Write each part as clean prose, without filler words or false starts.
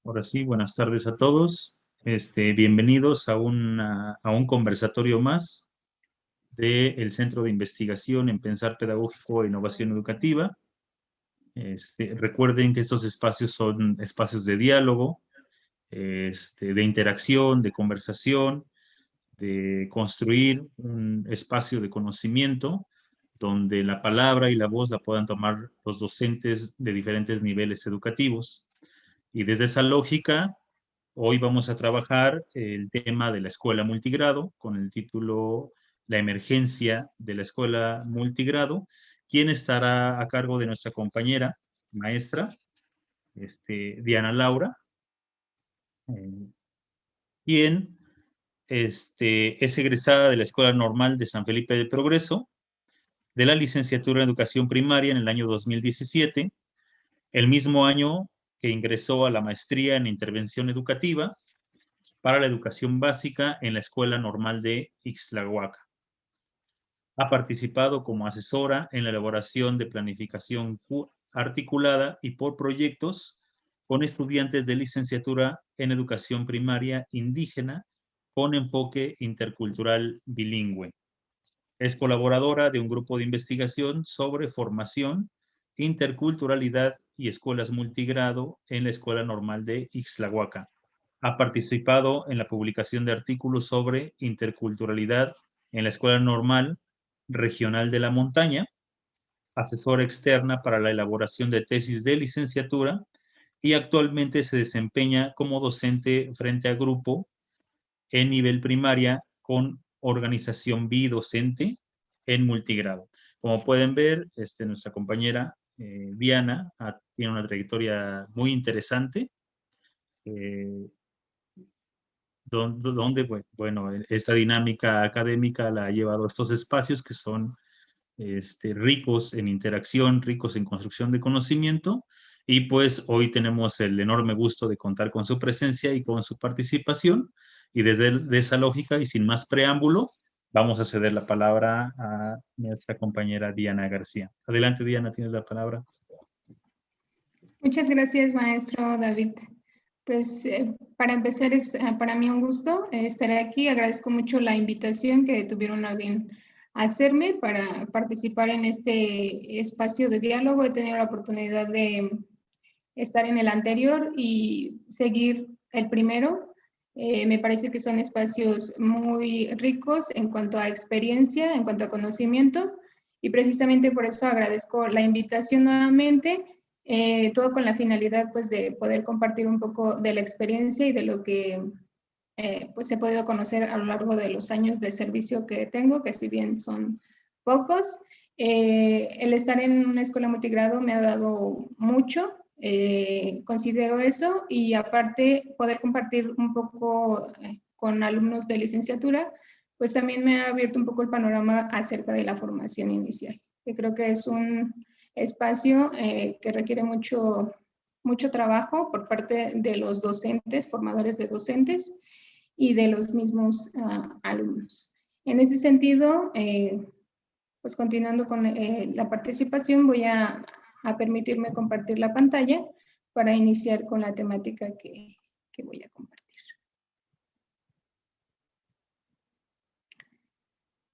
Ahora sí, buenas tardes a todos. Bienvenidos a un conversatorio más del Centro de Investigación en Pensar Pedagógico e Innovación Educativa. Recuerden que estos espacios son espacios de diálogo, de interacción, de conversación, de construir un espacio de conocimiento donde la palabra y la voz la puedan tomar los docentes de diferentes niveles educativos. Y desde esa lógica, hoy vamos a trabajar el tema de la escuela multigrado con el título La emergencia de la escuela multigrado, quien estará a cargo de nuestra compañera maestra, Diana Laura, eh, quien es egresada de la Escuela Normal de San Felipe del Progreso, de la licenciatura en Educación Primaria en el año 2017, el mismo año que ingresó a la maestría en Intervención Educativa para la educación básica en la Escuela Normal de Ixtlahuaca. Ha participado como asesora en la elaboración de planificación articulada y por proyectos con estudiantes de licenciatura en educación primaria indígena con enfoque intercultural bilingüe. Es colaboradora de un grupo de investigación sobre formación, interculturalidad y escuelas multigrado en la Escuela Normal de Ixtlahuaca. Ha participado en la publicación de artículos sobre interculturalidad en la Escuela Normal Regional de la Montaña, asesora externa para la elaboración de tesis de licenciatura y actualmente se desempeña como docente frente a grupo en nivel primaria con organización bidocente en multigrado. Como pueden ver, nuestra compañera Diana tiene una trayectoria muy interesante, donde, bueno, esta dinámica académica la ha llevado a estos espacios que son ricos en interacción, ricos en construcción de conocimiento, y pues hoy tenemos el enorme gusto de contar con su presencia y con su participación, y desde esa lógica y sin más preámbulo, vamos a ceder la palabra a nuestra compañera Diana García. Adelante, Diana, tienes la palabra. Muchas gracias, maestro David. Pues para empezar, es para mí un gusto estar aquí. Agradezco mucho la invitación que tuvieron a bien hacerme para participar en este espacio de diálogo. He tenido la oportunidad de estar en el anterior y seguir el primero. Me parece que son espacios muy ricos en cuanto a experiencia, en cuanto a conocimiento, y precisamente por eso agradezco la invitación nuevamente. Todo con la finalidad pues de poder compartir un poco de la experiencia y de lo que pues he podido conocer a lo largo de los años de servicio que tengo, que si bien son pocos, el estar en una escuela multigrado me ha dado mucho, considero eso, y aparte poder compartir un poco con alumnos de licenciatura, pues también me ha abierto un poco el panorama acerca de la formación inicial, que creo que es un espacio que requiere mucho trabajo por parte de los docentes, formadores de docentes y de los mismos alumnos. En ese sentido, pues continuando con la participación, voy a permitirme compartir la pantalla para iniciar con la temática que voy a compartir.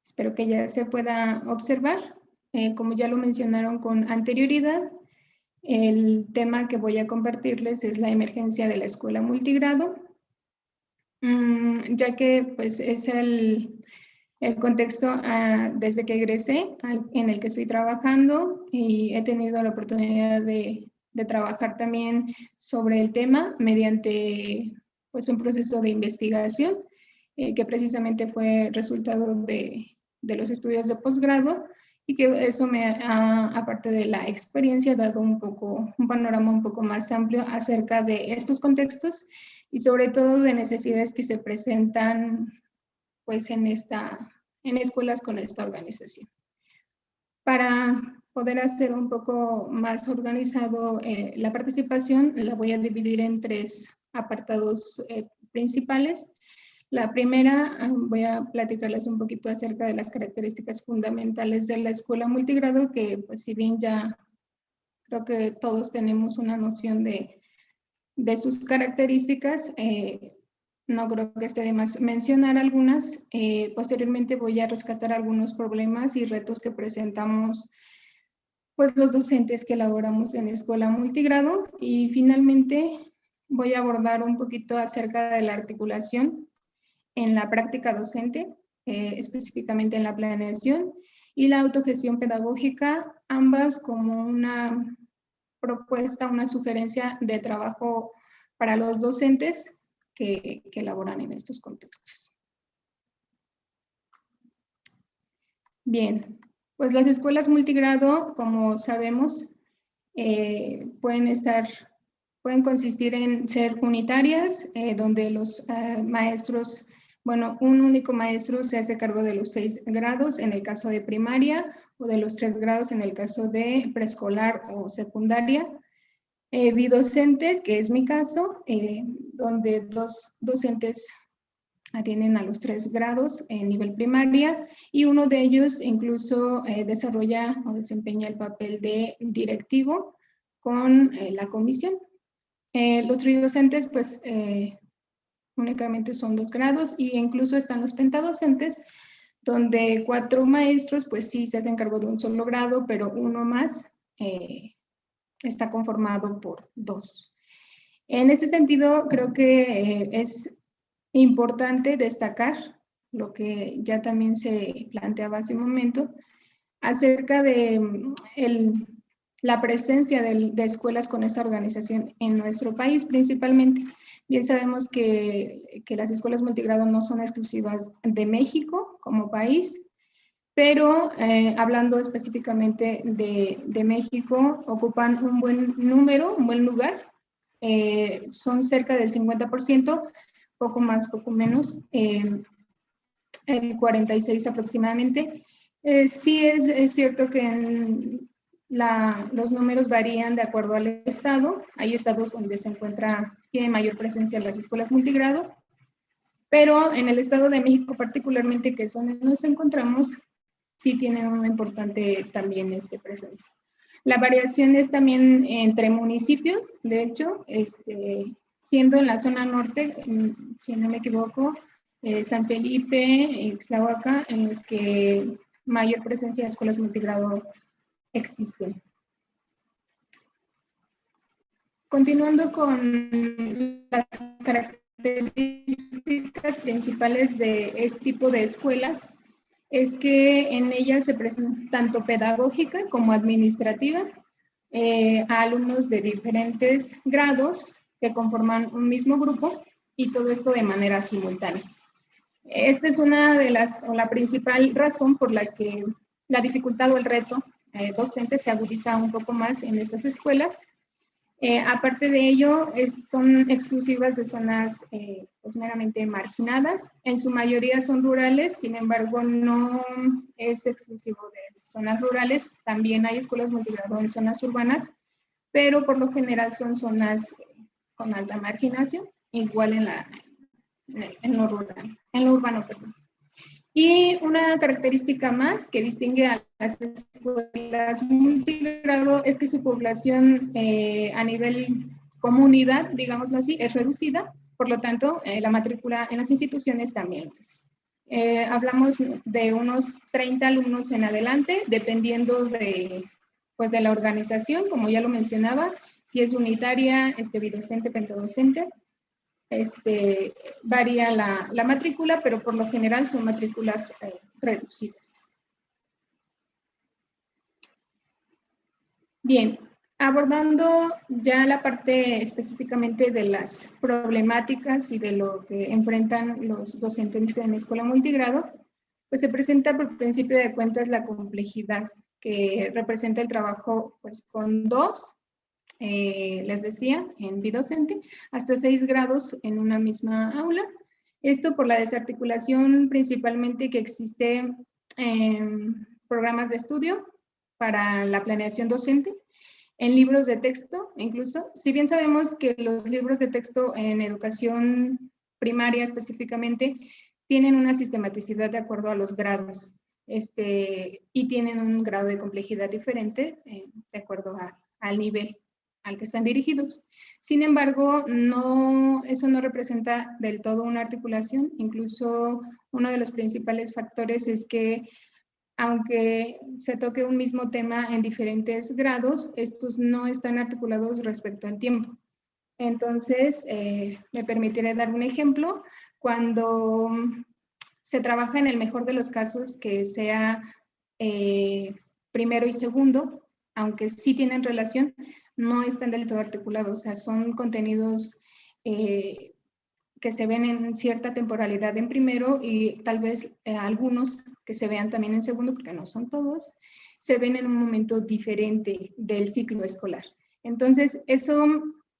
Espero que ya se pueda observar. Como ya lo mencionaron con anterioridad, el tema que voy a compartirles es la emergencia de la escuela multigrado, ya que pues es el contexto desde que egresé en el que estoy trabajando, y he tenido la oportunidad de trabajar también sobre el tema mediante pues un proceso de investigación que precisamente fue resultado de los estudios de posgrado, y que eso me ha, aparte de la experiencia, dado un panorama un poco más amplio acerca de estos contextos y sobre todo de necesidades que se presentan pues en escuelas con esta organización. Para poder hacer un poco más organizado la participación, la voy a dividir en 3 apartados principales. La primera, voy a platicarles un poquito acerca de las características fundamentales de la escuela multigrado, que pues si bien ya creo que todos tenemos una noción de de sus características, no creo que esté de más mencionar algunas. Posteriormente voy a rescatar algunos problemas y retos que presentamos pues, los docentes que elaboramos en Escuela Multigrado, y finalmente voy a abordar un poquito acerca de la articulación en la práctica docente, específicamente en la planeación, y la autogestión pedagógica, ambas como una propuesta, una sugerencia de trabajo para los docentes que elaboran en estos contextos. Bien, pues las escuelas multigrado, como sabemos, pueden consistir en ser unitarias, donde los maestros, bueno, un único maestro se hace cargo de los 6 grados en el caso de primaria, o de los 3 grados en el caso de preescolar o secundaria. Bidocentes, que es mi caso, donde 2 docentes atienden a los 3 grados en nivel primaria, y uno de ellos incluso desarrolla o desempeña el papel de directivo con la comisión. Los tridocentes, pues, únicamente son 2 grados, y incluso están los pentadocentes, donde 4 maestros, pues sí, se hacen cargo de un solo grado, pero uno más está conformado por 2. En este sentido, creo que es importante destacar lo que ya también se planteaba hace un momento, acerca de la presencia de escuelas con esta organización en nuestro país principalmente. Bien sabemos que las escuelas multigrado no son exclusivas de México como país, pero hablando específicamente de México, ocupan un buen número, un buen lugar. Son cerca del 50%, poco más, poco menos, el 46 aproximadamente. Sí es cierto que los números varían de acuerdo al estado. Hay estados donde tiene mayor presencia las escuelas multigrado, pero en el Estado de México particularmente, que es donde nos encontramos, sí tienen una importante también presencia. La variación es también entre municipios, de hecho, siendo en la zona norte, si no me equivoco, San Felipe, Ixtlahuaca, en los que mayor presencia de escuelas multigrado existen. Continuando con las características principales de este tipo de escuelas, es que en ellas se presentan tanto pedagógica como administrativa a alumnos de diferentes grados que conforman un mismo grupo, y todo esto de manera simultánea. Esta es una de la principal razón por la que la dificultad o el reto docente se agudiza un poco más en estas escuelas. Aparte de ello, son exclusivas de zonas pues meramente marginadas. En su mayoría son rurales, sin embargo, no es exclusivo de zonas rurales. También hay escuelas multigrado en zonas urbanas, pero por lo general son zonas con alta marginación, igual en lo rural, en lo urbano, perdón. Y una característica más que distingue a las escuelas multigrado es que su población a nivel comunidad, digámoslo así, es reducida, por lo tanto, la matrícula en las instituciones también lo es. Hablamos de unos 30 alumnos en adelante, dependiendo pues de la organización, como ya lo mencionaba, si es unitaria, bidocente, pentadocente. Varía la matrícula, pero por lo general son matrículas reducidas. Bien, abordando ya la parte específicamente de las problemáticas y de lo que enfrentan los docentes en la escuela multigrado, pues se presenta por principio de cuentas la complejidad que representa el trabajo pues con 2, les decía, en bidocente, hasta 6 grados en una misma aula. Esto por la desarticulación principalmente que existe en programas de estudio para la planeación docente, en libros de texto incluso. Si bien sabemos que los libros de texto en educación primaria específicamente tienen una sistematicidad de acuerdo a los grados, y tienen un grado de complejidad diferente de acuerdo al nivel. al que están dirigidos. Sin embargo, eso no representa del todo una articulación. Incluso uno de los principales factores es que aunque se toque un mismo tema en diferentes grados, estos no están articulados respecto al tiempo. Entonces, me permitiré dar un ejemplo. Cuando se trabaja en el mejor de los casos, que sea primero y segundo, aunque sí tienen relación, no están del todo articulados. O sea, son contenidos que se ven en cierta temporalidad en primero y tal vez algunos que se vean también en segundo, porque no son todos, se ven en un momento diferente del ciclo escolar. Entonces, eso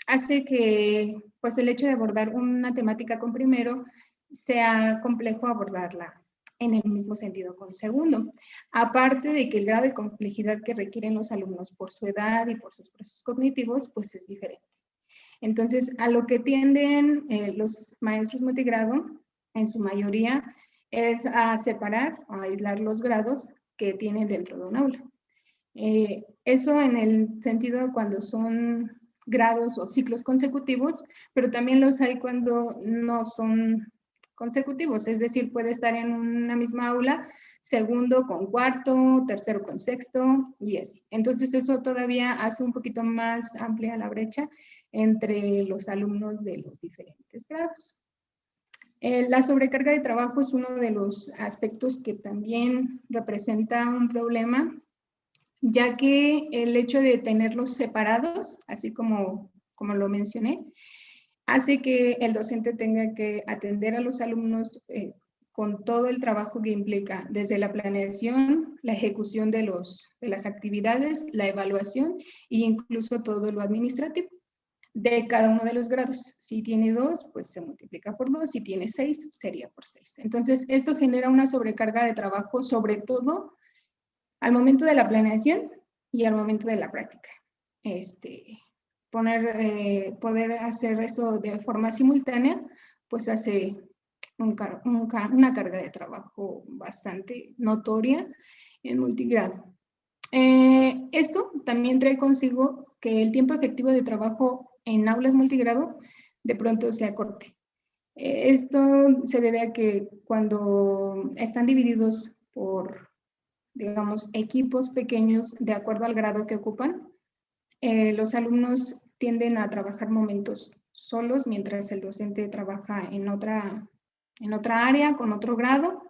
hace que pues, el hecho de abordar una temática con primero sea complejo abordarla en el mismo sentido con segundo. Aparte de que el grado de complejidad que requieren los alumnos por su edad y por sus procesos cognitivos, pues es diferente. Entonces, a lo que tienden los maestros multigrado, en su mayoría, es a separar o a aislar los grados que tienen dentro de un aula. Eso en el sentido de cuando son grados o ciclos consecutivos, pero también los hay cuando no son consecutivos, es decir, puede estar en una misma aula, segundo con cuarto, tercero con sexto y así. Entonces eso todavía hace un poquito más amplia la brecha entre los alumnos de los diferentes grados. La sobrecarga de trabajo es uno de los aspectos que también representa un problema, ya que el hecho de tenerlos separados, así como lo mencioné, hace que el docente tenga que atender a los alumnos con todo el trabajo que implica, desde la planeación, la ejecución de las actividades, la evaluación e incluso todo lo administrativo de cada uno de los grados. Si tiene 2, pues se multiplica por 2, si tiene 6, sería por 6. Entonces, esto genera una sobrecarga de trabajo, sobre todo al momento de la planeación y al momento de la práctica. Poder hacer eso de forma simultánea, pues hace una carga de trabajo bastante notoria en multigrado. Esto también trae consigo que el tiempo efectivo de trabajo en aulas multigrado de pronto se acorte. Esto se debe a que cuando están divididos por, digamos, equipos pequeños de acuerdo al grado que ocupan, los alumnos tienden a trabajar momentos solos mientras el docente trabaja en otra área, con otro grado.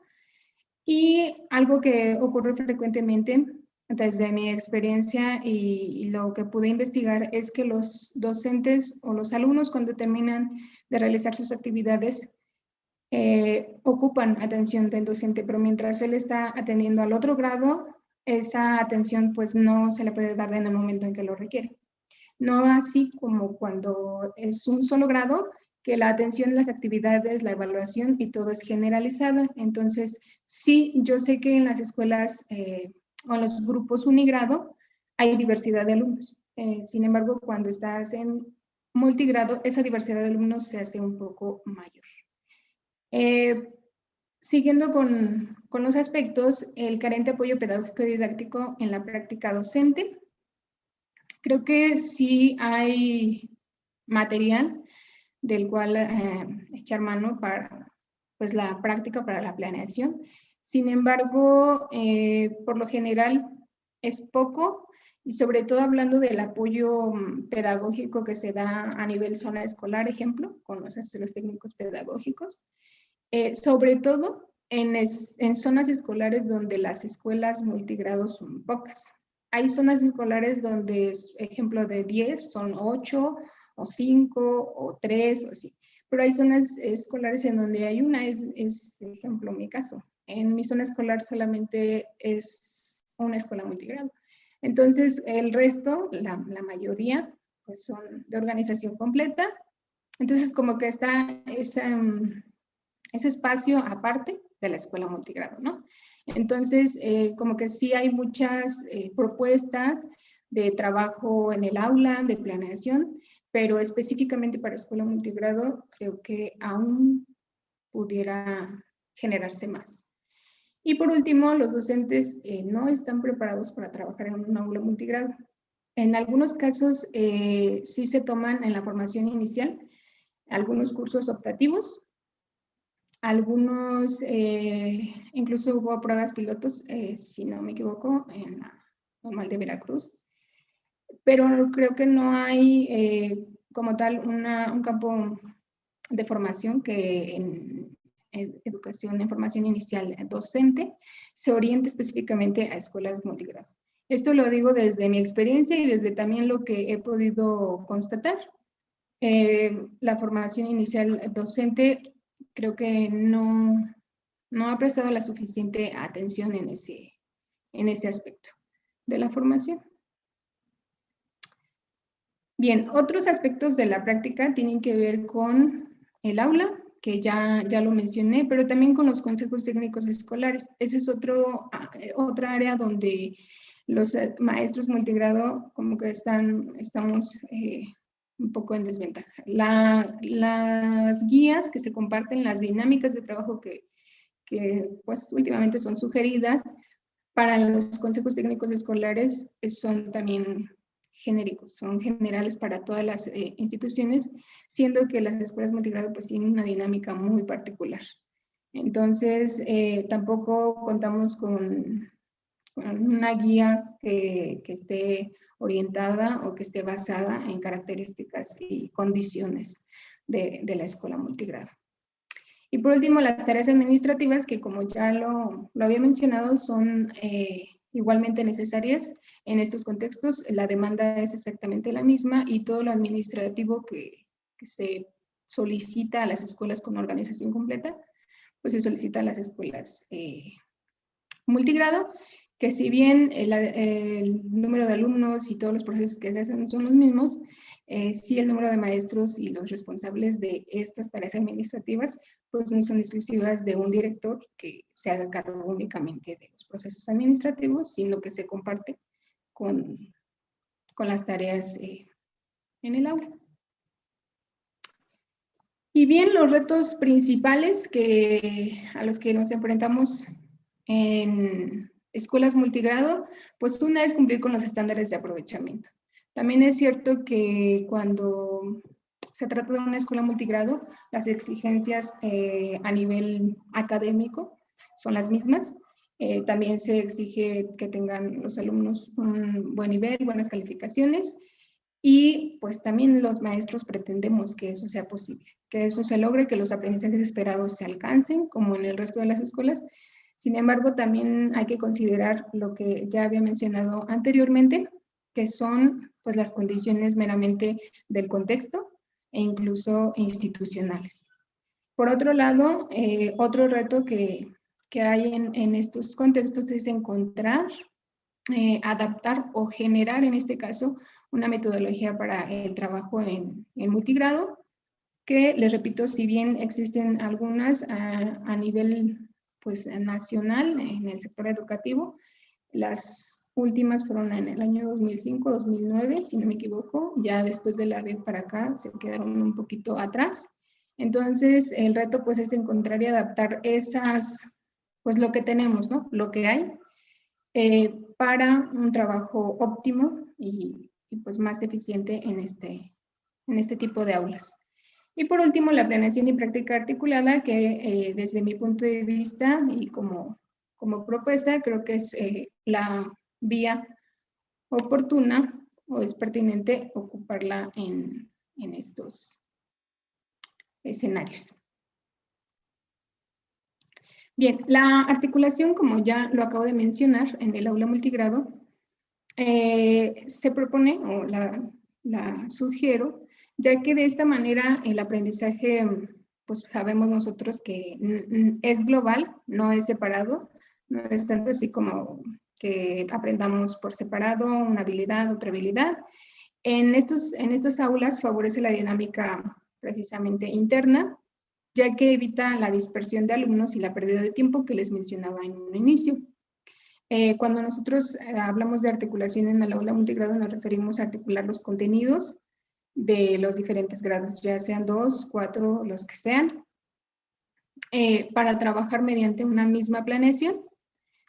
Y algo que ocurre frecuentemente desde mi experiencia y lo que pude investigar es que los docentes o los alumnos cuando terminan de realizar sus actividades ocupan atención del docente, pero mientras él está atendiendo al otro grado, esa atención pues no se le puede dar en el momento en que lo requiere. No así como cuando es un solo grado, que la atención, las actividades, la evaluación y todo es generalizada. Entonces, sí, yo sé que en las escuelas o en los grupos unigrado hay diversidad de alumnos. Sin embargo, cuando estás en multigrado, esa diversidad de alumnos se hace un poco mayor. Siguiendo con los aspectos, el carente apoyo pedagógico y didáctico en la práctica docente. Creo que sí hay material del cual echar mano para pues, la práctica, para la planeación. Sin embargo, por lo general es poco y sobre todo hablando del apoyo pedagógico que se da a nivel zona escolar, ejemplo, con los asesores técnicos pedagógicos, sobre todo en zonas escolares donde las escuelas multigrados son pocas. Hay zonas escolares donde, ejemplo, de 10 son 8 o 5 o 3 o así. Pero hay zonas escolares en donde hay una, es ejemplo mi caso. En mi zona escolar solamente es una escuela multigrado. Entonces, el resto, la mayoría, pues son de organización completa. Entonces, como que está ese espacio aparte de la escuela multigrado, ¿no? Entonces, como que sí hay muchas propuestas de trabajo en el aula, de planeación, pero específicamente para escuela multigrado creo que aún pudiera generarse más. Y por último, los docentes no están preparados para trabajar en un aula multigrado. En algunos casos sí se toman en la formación inicial algunos cursos optativos, algunos, incluso hubo pruebas pilotos, si no me equivoco, en la normal de Veracruz, pero creo que no hay como tal un campo de formación que en educación en formación inicial docente se oriente específicamente a escuelas multigrado. Esto lo digo desde mi experiencia y desde también lo que he podido constatar. La formación inicial docente creo que no ha prestado la suficiente atención en ese aspecto de la formación. Bien, otros aspectos de la práctica tienen que ver con el aula, que ya lo mencioné, pero también con los consejos técnicos escolares. Ese es otra área donde los maestros multigrado como que estamos un poco en desventaja. Las guías que se comparten, las dinámicas de trabajo que pues últimamente son sugeridas para los consejos técnicos escolares son también genéricos, son generales para todas las instituciones, siendo que las escuelas multigrado pues tienen una dinámica muy particular. Entonces, tampoco contamos con una guía que esté orientada o que esté basada en características y condiciones de la escuela multigrado. Y por último, las tareas administrativas, que como ya lo había mencionado, son igualmente necesarias en estos contextos. La demanda es exactamente la misma y todo lo administrativo que se solicita a las escuelas con organización completa, pues se solicita a las escuelas multigrado, que si bien el número de alumnos y todos los procesos que se hacen son los mismos, sí el número de maestros y los responsables de estas tareas administrativas pues no son exclusivas de un director que se haga cargo únicamente de los procesos administrativos, sino que se comparte con las tareas en el aula. Y bien, los retos principales a los que nos enfrentamos en escuelas multigrado, pues una es cumplir con los estándares de aprovechamiento. También es cierto que cuando se trata de una escuela multigrado, las exigencias a nivel académico son las mismas. También se exige que tengan los alumnos un buen nivel, buenas calificaciones, y pues también los maestros pretendemos que eso sea posible, que eso se logre, que los aprendizajes esperados se alcancen, como en el resto de las escuelas. Sin embargo, también hay que considerar lo que ya había mencionado anteriormente, que son pues las condiciones meramente del contexto e incluso institucionales. Por otro lado, otro reto que hay en estos contextos es encontrar, adaptar o generar, en este caso, una metodología para el trabajo en multigrado, que les repito, si bien existen algunas a nivel pues, nacional en el sector educativo, las últimas fueron en el año 2005, 2009, si no me equivoco, ya después de la red para acá se quedaron un poquito atrás. Entonces, el reto pues es encontrar y adaptar pues lo que tenemos, ¿no? Lo que hay, para un trabajo óptimo y pues más eficiente en este tipo de aulas. Y por último, la planeación y práctica articulada, que desde mi punto de vista y como propuesta, creo que es la vía oportuna o es pertinente ocuparla en estos escenarios. Bien, la articulación, como ya lo acabo de mencionar en el aula multigrado, se propone o la sugiero, ya que de esta manera el aprendizaje, pues sabemos nosotros que es global, no es separado, no es tanto así como que aprendamos por separado una habilidad, otra habilidad. En estas aulas favorece la dinámica precisamente interna, ya que evita la dispersión de alumnos y la pérdida de tiempo que les mencionaba en un inicio. Cuando nosotros hablamos de articulación en el aula multigrado, nos referimos a articular los contenidos de los diferentes grados, ya sean 2, 4, los que sean, para trabajar mediante una misma planeación,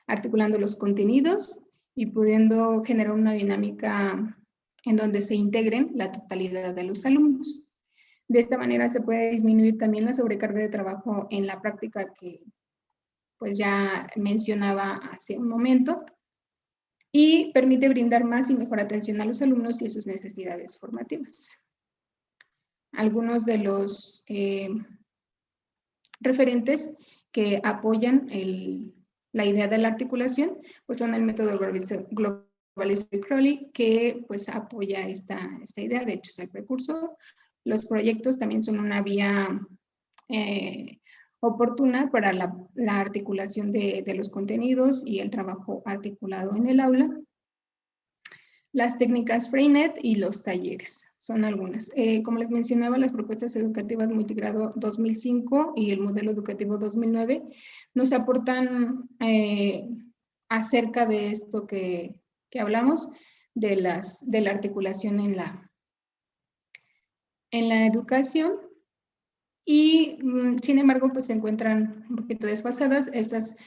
articulando los contenidos y pudiendo generar una dinámica en donde se integren la totalidad de los alumnos. De esta manera se puede disminuir también la sobrecarga de trabajo en la práctica que pues ya mencionaba hace un momento, y permite brindar más y mejor atención a los alumnos y a sus necesidades formativas. Algunos de los referentes que apoyan la idea de la articulación pues son el método Globalized Crowley, que pues apoya esta idea, de hecho es el precursor. Los proyectos también son una vía oportuna para la articulación de los contenidos y el trabajo articulado en el aula. Las técnicas Freinet y los talleres son algunas. Como les mencionaba, las propuestas educativas multigrado 2005 y el modelo educativo 2009 nos aportan acerca de esto que hablamos, de la articulación en la educación. Y sin embargo, pues se encuentran un poquito desfasadas. Estas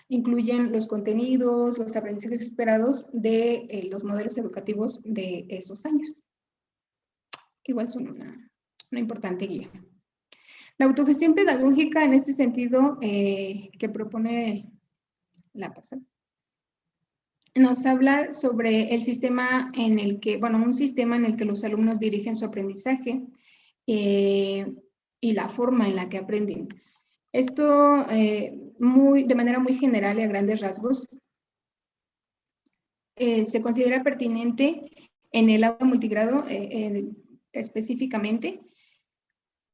incluyen los contenidos, los aprendizajes esperados de los modelos educativos de esos años. Igual son una importante guía. La autogestión pedagógica en este sentido que propone la pasada, nos habla sobre el sistema en el que, bueno, un sistema en el que los alumnos dirigen su aprendizaje y la forma en la que aprenden. Esto de manera muy general y a grandes rasgos se considera pertinente en el aula multigrado específicamente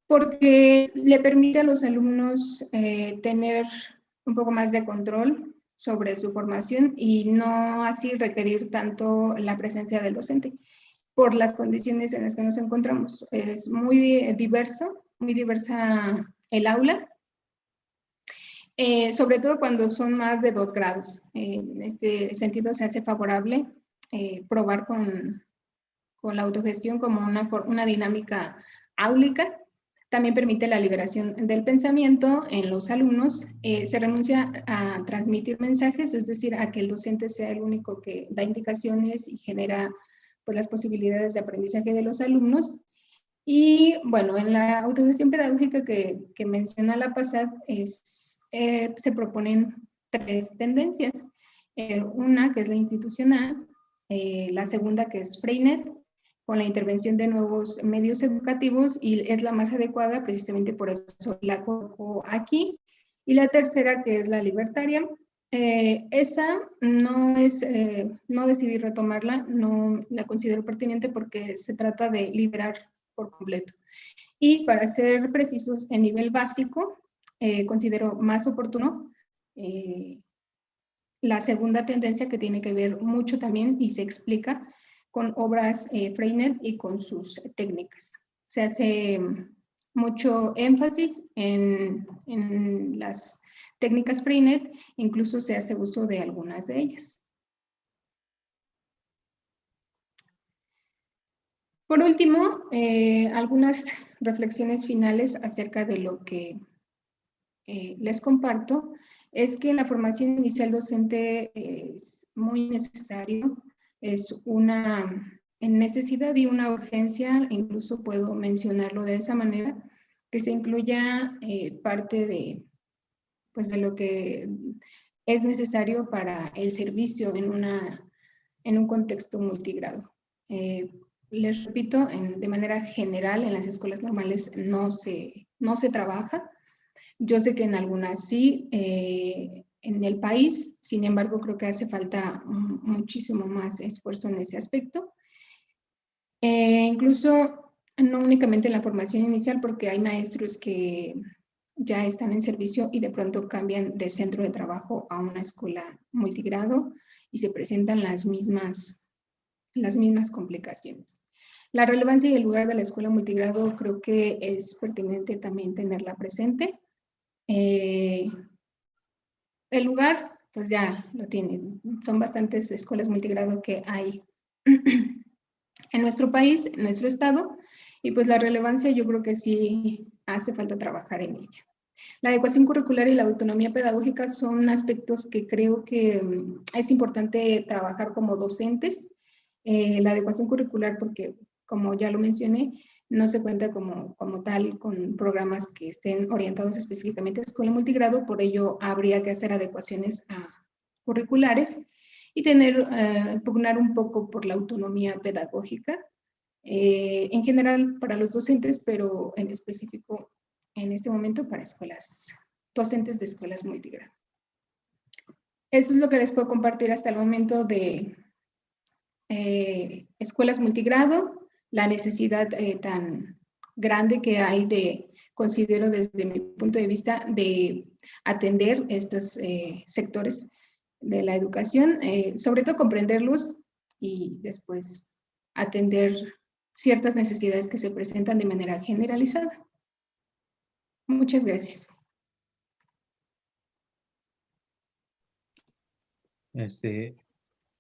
porque le permite a los alumnos tener un poco más de control sobre su formación y no así requerir tanto la presencia del docente por las condiciones en las que nos encontramos. Es muy diversa el aula, sobre todo cuando son más de 2 grados. En este sentido se hace favorable probar con la autogestión como una dinámica áulica. También permite la liberación del pensamiento en los alumnos. Se renuncia a transmitir mensajes, es decir, a que el docente sea el único que da indicaciones y genera pues, las posibilidades de aprendizaje de los alumnos. Y bueno, en la autogestión pedagógica que menciona la pasada, se proponen 3 tendencias. Una que es la institucional, la segunda que es Freinet, con la intervención de nuevos medios educativos, y es la más adecuada, precisamente por eso la coloco aquí. Y la tercera, que es la libertaria, esa no decidí retomarla, no la considero pertinente porque se trata de liberar por completo. Y para ser precisos, en nivel básico, considero más oportuno la segunda tendencia, que tiene que ver mucho también y se explica con obras Freinet y con sus técnicas. Se hace mucho énfasis en las técnicas Freinet, incluso se hace uso de algunas de ellas. Por último, algunas reflexiones finales acerca de lo que les comparto, es que la formación inicial docente es muy necesario, es una necesidad y una urgencia, incluso puedo mencionarlo de esa manera, que se incluya parte de, pues, de lo que es necesario para el servicio en un contexto multigrado. Les repito, de manera general en las escuelas normales no se trabaja. Yo sé que en algunas sí, en el país, sin embargo, creo que hace falta muchísimo más esfuerzo en ese aspecto. Incluso no únicamente en la formación inicial, porque hay maestros que ya están en servicio y de pronto cambian de centro de trabajo a una escuela multigrado y se presentan las mismas complicaciones. La relevancia y el lugar de la escuela multigrado creo que es pertinente también tenerla presente. El lugar, pues ya lo tienen. Son bastantes escuelas multigrado que hay en nuestro país, en nuestro estado, y pues la relevancia yo creo que sí hace falta trabajar en ella. La adecuación curricular y la autonomía pedagógica son aspectos que creo que es importante trabajar como docentes La adecuación curricular, porque como ya lo mencioné, no se cuenta como tal con programas que estén orientados específicamente a escuela multigrado, por ello habría que hacer adecuaciones curriculares y pugnar un poco por la autonomía pedagógica, en general para los docentes, pero en específico en este momento para docentes de escuelas multigrado. Eso es lo que les puedo compartir hasta el momento de escuelas multigrado, la necesidad tan grande que hay considero desde mi punto de vista, de atender estos sectores de la educación, sobre todo comprenderlos y después atender ciertas necesidades que se presentan de manera generalizada. Muchas gracias.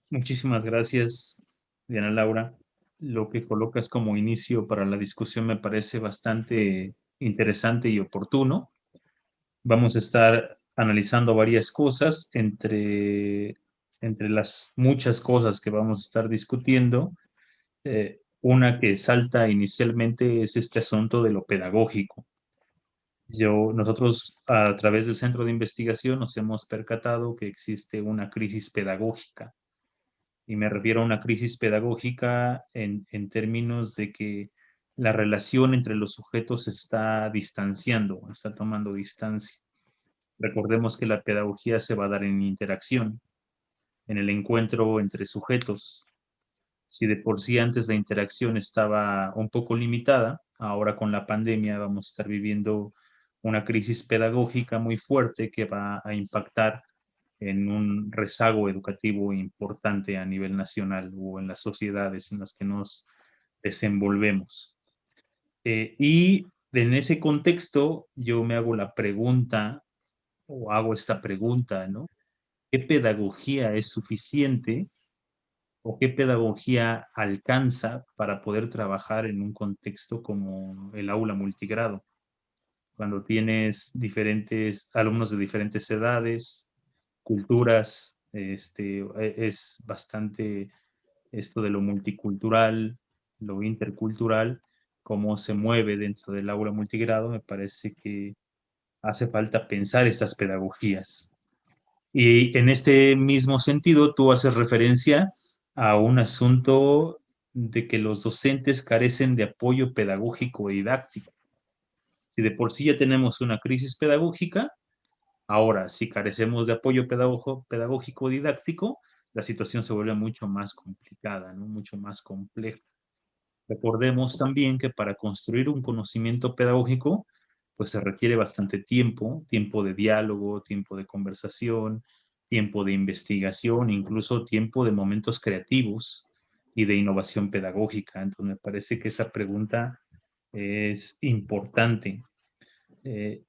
Muchísimas gracias, Diana Laura. Lo que colocas como inicio para la discusión me parece bastante interesante y oportuno. Vamos a estar analizando varias cosas entre las muchas cosas que vamos a estar discutiendo. Una que salta inicialmente es este asunto de lo pedagógico. Nosotros a través del centro de investigación nos hemos percatado que existe una crisis pedagógica. Y me refiero a una crisis pedagógica en términos de que la relación entre los sujetos se está distanciando, está tomando distancia. Recordemos que la pedagogía se va a dar en interacción, en el encuentro entre sujetos. Si de por sí antes la interacción estaba un poco limitada, ahora con la pandemia vamos a estar viviendo una crisis pedagógica muy fuerte que va a impactar en un rezago educativo importante a nivel nacional o en las sociedades en las que nos desenvolvemos. Y en ese contexto yo me hago la pregunta, o hago esta pregunta, ¿no? ¿Qué pedagogía es suficiente o qué pedagogía alcanza para poder trabajar en un contexto como el aula multigrado? Cuando tienes diferentes alumnos de diferentes edades, culturas, es bastante esto de lo multicultural, lo intercultural, cómo se mueve dentro del aula multigrado, me parece que hace falta pensar estas pedagogías. Y en este mismo sentido, tú haces referencia a un asunto de que los docentes carecen de apoyo pedagógico y didáctico. Si de por sí ya tenemos una crisis pedagógica, ahora, si carecemos de apoyo pedagógico didáctico, la situación se vuelve mucho más complicada, ¿no? Mucho más compleja. Recordemos también que para construir un conocimiento pedagógico, pues se requiere bastante tiempo, tiempo de diálogo, tiempo de conversación, tiempo de investigación, incluso tiempo de momentos creativos y de innovación pedagógica. Entonces, me parece que esa pregunta es importante.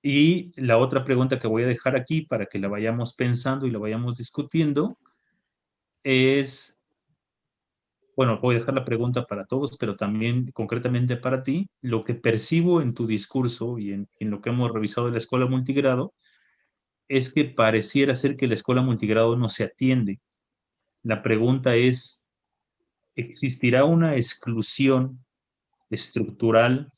Y la otra pregunta que voy a dejar aquí para que la vayamos pensando y la vayamos discutiendo es, bueno, voy a dejar la pregunta para todos, pero también concretamente para ti, lo que percibo en tu discurso y en lo que hemos revisado de la escuela multigrado es que pareciera ser que la escuela multigrado no se atiende. La pregunta es, ¿existirá una exclusión estructural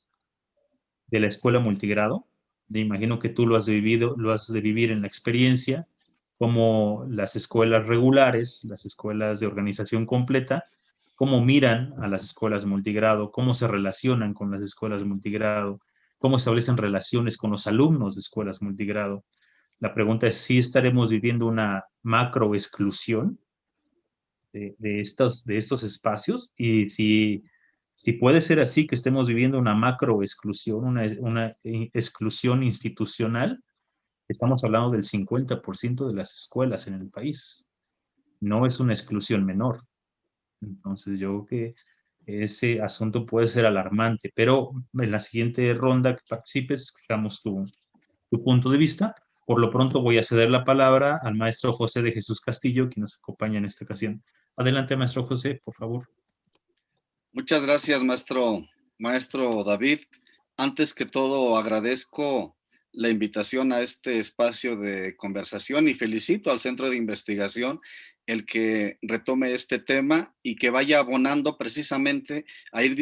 de la escuela multigrado? Me imagino que tú lo has vivido, lo has de vivir en la experiencia, como las escuelas regulares, las escuelas de organización completa, cómo miran a las escuelas multigrado, cómo se relacionan con las escuelas multigrado, cómo establecen relaciones con los alumnos de escuelas multigrado. La pregunta es si estaremos viviendo una macro exclusión de estos espacios y si puede ser así que estemos viviendo una macro exclusión, una exclusión institucional, estamos hablando del 50% de las escuelas en el país. No es una exclusión menor. Entonces yo creo que ese asunto puede ser alarmante, pero en la siguiente ronda que participes, damos tu punto de vista. Por lo pronto voy a ceder la palabra al maestro José de Jesús Castillo, quien nos acompaña en esta ocasión. Adelante, maestro José, por favor. Muchas gracias, maestro David. Antes que todo, agradezco la invitación a este espacio de conversación y felicito al Centro de Investigación el que retome este tema y que vaya abonando precisamente a ir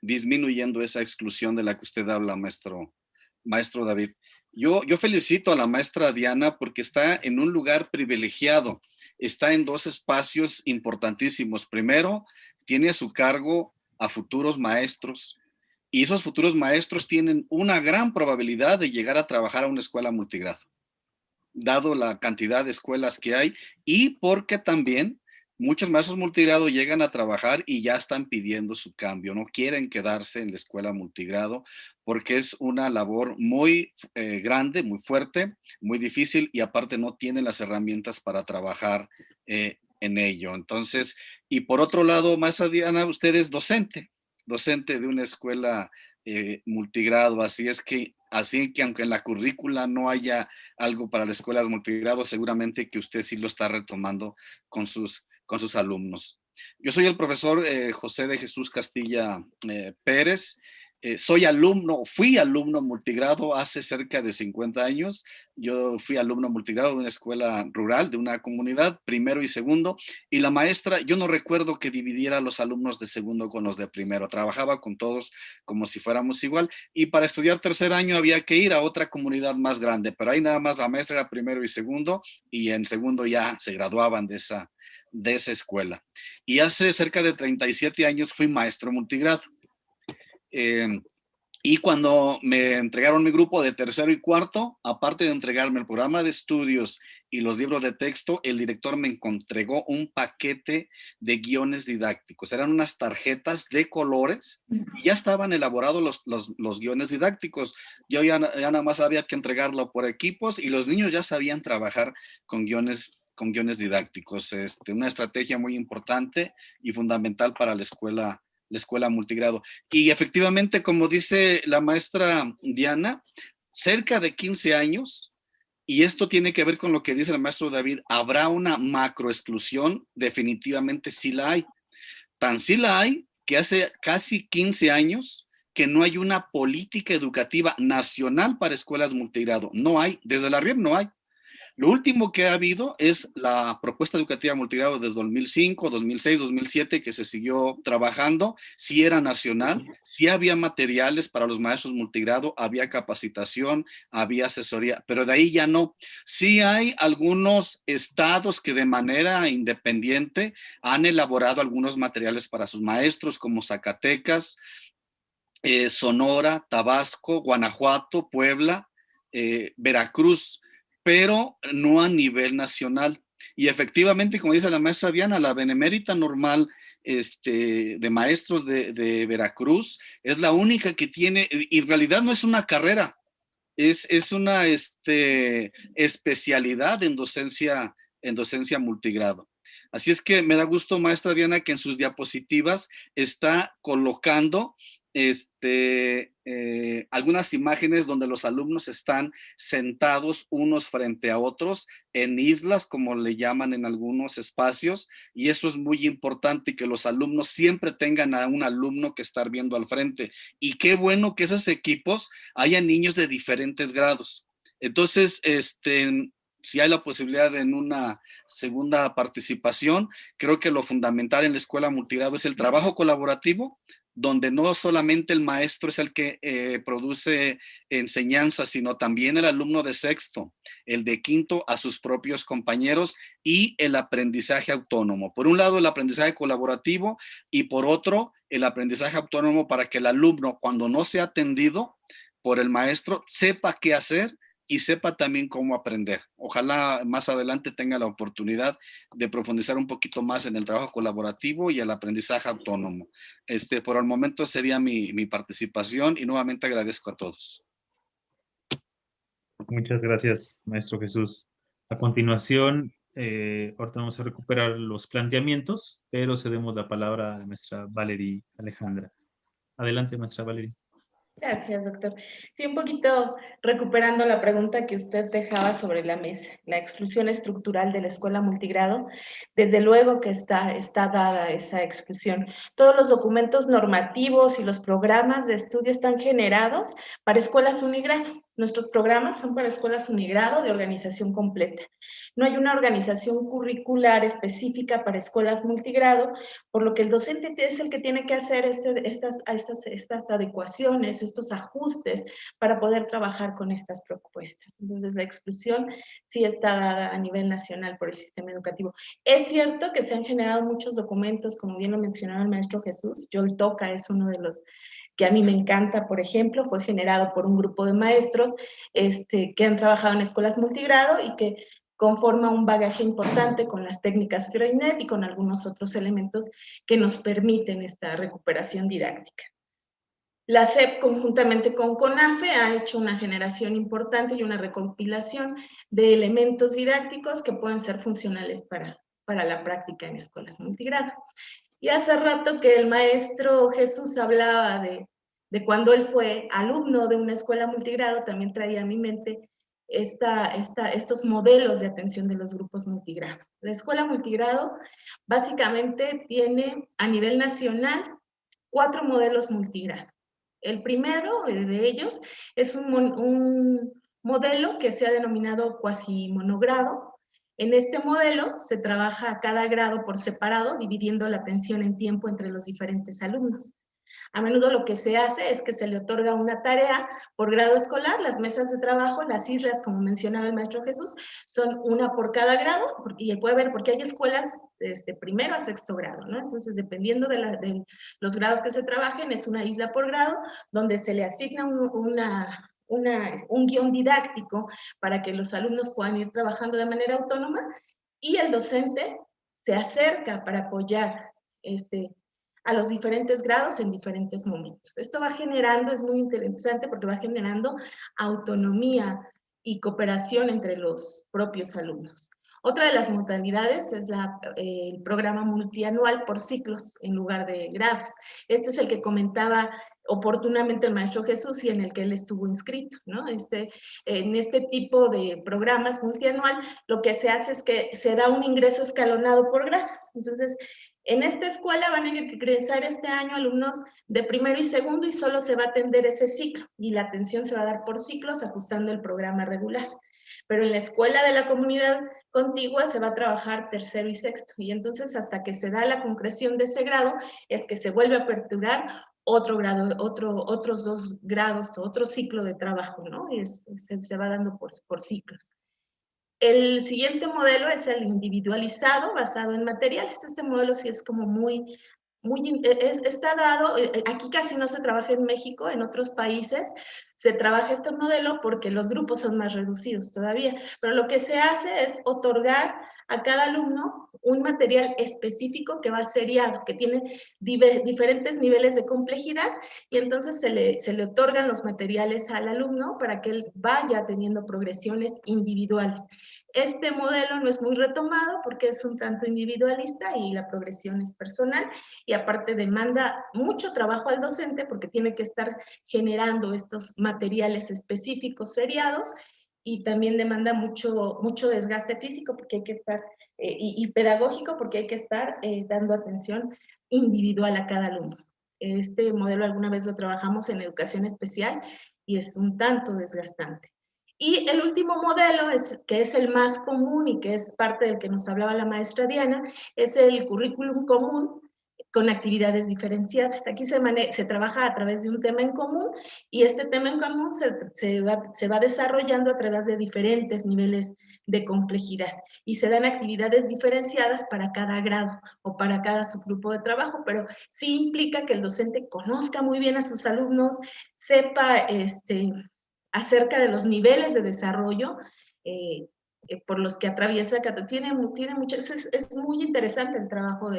disminuyendo esa exclusión de la que usted habla, maestro David. Yo felicito a la maestra Diana porque está en un lugar privilegiado, está en dos espacios importantísimos. Primero, tiene a su cargo a futuros maestros, y esos futuros maestros tienen una gran probabilidad de llegar a trabajar a una escuela multigrado, dado la cantidad de escuelas que hay, y porque también muchos maestros multigrado llegan a trabajar y ya están pidiendo su cambio, no quieren quedarse en la escuela multigrado porque es una labor muy grande, muy fuerte, muy difícil, y aparte no tienen las herramientas para trabajar en ello. Entonces, y por otro lado, maestra Diana, usted es docente de una escuela multigrado, así que aunque en la currícula no haya algo para las escuelas multigrado, seguramente que usted sí lo está retomando con sus alumnos. Yo soy el profesor José de Jesús Castilla Pérez. Fui alumno multigrado hace cerca de 50 años. Yo fui alumno multigrado de una escuela rural, de una comunidad, primero y segundo, y la maestra, yo no recuerdo que dividiera a los alumnos de segundo con los de primero, trabajaba con todos como si fuéramos igual, y para estudiar tercer año había que ir a otra comunidad más grande, pero ahí nada más la maestra era primero y segundo, y en segundo ya se graduaban de esa escuela. Y hace cerca de 37 años fui maestro multigrado. Y cuando me entregaron mi grupo de tercero y cuarto, aparte de entregarme el programa de estudios y los libros de texto, el director me entregó un paquete de guiones didácticos. Eran unas tarjetas de colores y ya estaban elaborados los guiones didácticos. Yo ya nada más había que entregarlo por equipos y los niños ya sabían trabajar con guiones didácticos. Una estrategia muy importante y fundamental para la escuela multigrado. Y efectivamente, como dice la maestra Diana, cerca de 15 años, y esto tiene que ver con lo que dice el maestro David, ¿habrá una macroexclusión? Definitivamente sí la hay. Tan sí la hay que hace casi 15 años que no hay una política educativa nacional para escuelas multigrado. No hay, desde la RIEP no hay. Lo último que ha habido es la propuesta educativa multigrado desde 2005, 2006, 2007, que se siguió trabajando. Sí era nacional, sí había materiales para los maestros multigrado, había capacitación, había asesoría, pero de ahí ya no. Sí hay algunos estados que de manera independiente han elaborado algunos materiales para sus maestros, como Zacatecas, Sonora, Tabasco, Guanajuato, Puebla, Veracruz, pero no a nivel nacional. Y efectivamente, como dice la maestra Diana, la Benemérita Normal de Maestros de Veracruz es la única que tiene, y en realidad no es una carrera, es una especialidad en docencia multigrado. Así es que me da gusto, maestra Diana, que en sus diapositivas está colocando algunas imágenes donde los alumnos están sentados unos frente a otros en islas, como le llaman en algunos espacios, y eso es muy importante, que los alumnos siempre tengan a un alumno que estar viendo al frente. Y qué bueno que esos equipos haya niños de diferentes grados. Entonces, si hay la posibilidad en una segunda participación, creo que lo fundamental en la escuela multigrado es el trabajo colaborativo, donde no solamente el maestro es el que produce enseñanza, sino también el alumno de sexto, el de quinto a sus propios compañeros, y el aprendizaje autónomo. Por un lado, el aprendizaje colaborativo, y por otro, el aprendizaje autónomo, para que el alumno, cuando no sea atendido por el maestro, sepa qué hacer y sepa también cómo aprender. Ojalá más adelante tenga la oportunidad de profundizar un poquito más en el trabajo colaborativo y el aprendizaje autónomo. Por el momento sería mi participación, y nuevamente agradezco a todos. Muchas gracias, maestro Jesús. A continuación, ahorita vamos a recuperar los planteamientos, pero cedemos la palabra a la maestra Valerie Alejandra. Adelante, maestra Valerie. Gracias, doctor. Sí, un poquito recuperando la pregunta que usted dejaba sobre la mesa, la exclusión estructural de la escuela multigrado. Desde luego que está dada esa exclusión. Todos los documentos normativos y los programas de estudio están generados para escuelas unigrado. Nuestros programas son para escuelas unigrado de organización completa. No hay una organización curricular específica para escuelas multigrado, por lo que el docente es el que tiene que hacer estas adecuaciones, estos ajustes para poder trabajar con estas propuestas. Entonces, la exclusión sí está dada a nivel nacional por el sistema educativo. Es cierto que se han generado muchos documentos, como bien lo mencionaba el maestro Jesús. YOLTOCA es uno de los que a mí me encanta, por ejemplo, fue generado por un grupo de maestros que han trabajado en escuelas multigrado y que conforma un bagaje importante con las técnicas Freinet y con algunos otros elementos que nos permiten esta recuperación didáctica. La SEP, conjuntamente con CONAFE, ha hecho una generación importante y una recompilación de elementos didácticos que pueden ser funcionales para la práctica en escuelas multigrado. Y hace rato que el maestro Jesús hablaba de cuando él fue alumno de una escuela multigrado, también traía a mi mente estos modelos de atención de los grupos multigrado. La escuela multigrado básicamente tiene a nivel nacional 4 modelos multigrado. El primero de ellos es un modelo que se ha denominado cuasi monogrado. En este modelo se trabaja a cada grado por separado, dividiendo la atención en tiempo entre los diferentes alumnos. A menudo lo que se hace es que se le otorga una tarea por grado escolar. Las mesas de trabajo, las islas, como mencionaba el maestro Jesús, son una por cada grado, y puede ver, porque hay escuelas desde primero a sexto grado, ¿no? Entonces, dependiendo de los grados que se trabajen, es una isla por grado, donde se le asigna un guión didáctico para que los alumnos puedan ir trabajando de manera autónoma, y el docente se acerca para apoyar a los diferentes grados en diferentes momentos. Esto va generando, es muy interesante porque va generando autonomía y cooperación entre los propios alumnos. Otra de las modalidades es el programa multianual por ciclos en lugar de grados. Este es el que comentaba oportunamente el maestro Jesús y en el que él estuvo inscrito, ¿no? En este tipo de programas multianual, lo que se hace es que se da un ingreso escalonado por grados. Entonces, en esta escuela van a ingresar este año alumnos de primero y segundo y solo se va a atender ese ciclo y la atención se va a dar por ciclos ajustando el programa regular. Pero en la escuela de la comunidad contigua se va a trabajar tercero y sexto, y entonces hasta que se da la concreción de ese grado es que se vuelve a aperturar otro grado, otros 2 grados, otro ciclo de trabajo, ¿no? Y se va dando por ciclos. El siguiente modelo es el individualizado, basado en materiales. Este modelo sí es como está dado, aquí casi no se trabaja en México, en otros países se trabaja este modelo porque los grupos son más reducidos todavía, pero lo que se hace es otorgar a cada alumno un material específico que va seriado, que tiene diferentes niveles de complejidad, y entonces se le otorgan los materiales al alumno para que él vaya teniendo progresiones individuales. Este modelo no es muy retomado porque es un tanto individualista y la progresión es personal, y aparte demanda mucho trabajo al docente porque tiene que estar generando estos materiales específicos seriados, y también demanda mucho desgaste físico porque hay que estar, y pedagógico porque hay que estar dando atención individual a cada alumno. Este modelo alguna vez lo trabajamos en educación especial y es un tanto desgastante. Y el último modelo, que es el más común y que es parte del que nos hablaba la maestra Diana, es el currículum común con actividades diferenciadas. Aquí se trabaja a través de un tema en común, y este tema en común se va desarrollando a través de diferentes niveles de complejidad, y se dan actividades diferenciadas para cada grado o para cada subgrupo de trabajo, pero sí implica que el docente conozca muy bien a sus alumnos, sepa acerca de los niveles de desarrollo por los que atraviesa. Es muy interesante el trabajo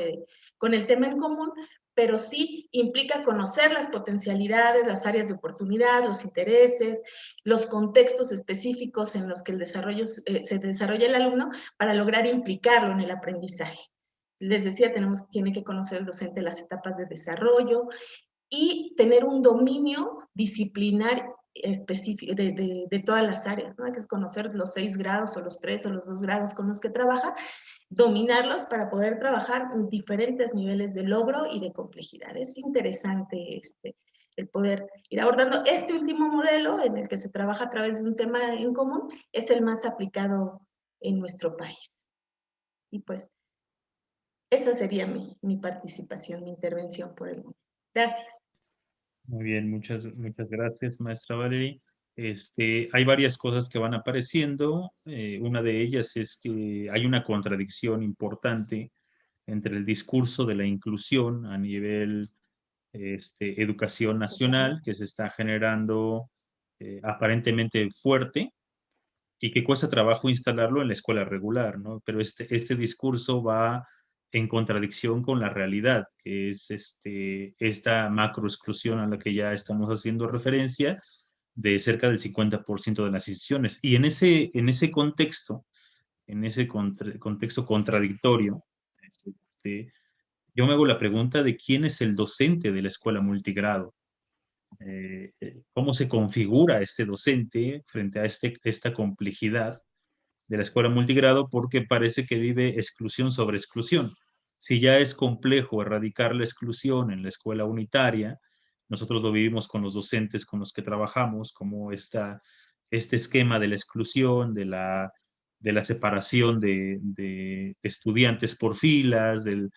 con el tema en común, pero sí implica conocer las potencialidades, las áreas de oportunidad, los intereses, los contextos específicos en los que se desarrolla el alumno para lograr implicarlo en el aprendizaje. Les decía, tiene que conocer el docente las etapas de desarrollo y tener un dominio disciplinar específico de todas las áreas, ¿no? Hay que conocer los 6 grados o los 3 o los 2 grados con los que trabaja, dominarlos para poder trabajar en diferentes niveles de logro y de complejidad. Es interesante el poder ir abordando. Este último modelo, en el que se trabaja a través de un tema en común, es el más aplicado en nuestro país. Y pues, esa sería mi participación, mi intervención por el momento. Gracias. Muy bien, muchas gracias, maestra Valerie. Hay varias cosas que van apareciendo. Una de ellas es que hay una contradicción importante entre el discurso de la inclusión a nivel educación nacional, que se está generando aparentemente fuerte y que cuesta trabajo instalarlo en la escuela regular, ¿no? Pero este discurso va en contradicción con la realidad, que es esta macroexclusión a la que ya estamos haciendo referencia de cerca del 50% de las instituciones. Y en ese contexto, contexto contradictorio, yo me hago la pregunta de quién es el docente de la escuela multigrado. ¿Cómo se configura este docente frente a esta complejidad de la escuela multigrado? Porque parece que vive exclusión sobre exclusión. Si ya es complejo erradicar la exclusión en la escuela unitaria, nosotros lo vivimos con los docentes con los que trabajamos, como este esquema de la exclusión, de la separación de estudiantes por filas, de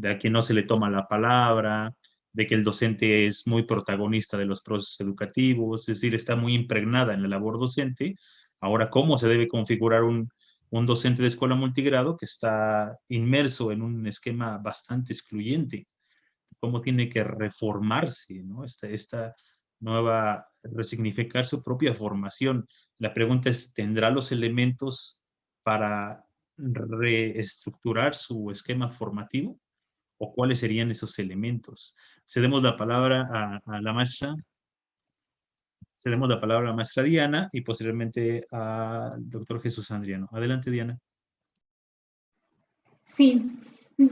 a quien no se le toma la palabra, de que el docente es muy protagonista de los procesos educativos, es decir, está muy impregnada en la labor docente. Ahora, ¿cómo se debe configurar un docente de escuela multigrado que está inmerso en un esquema bastante excluyente? ¿Cómo tiene que reformarse, ¿no? Esta nueva, resignificar su propia formación? La pregunta es, ¿tendrá los elementos para reestructurar su esquema formativo? ¿O cuáles serían esos elementos? Cedemos la palabra a la maestra. Cedemos la palabra a la maestra Diana y posteriormente al doctor Jesús Andriano. Adelante, Diana. Sí,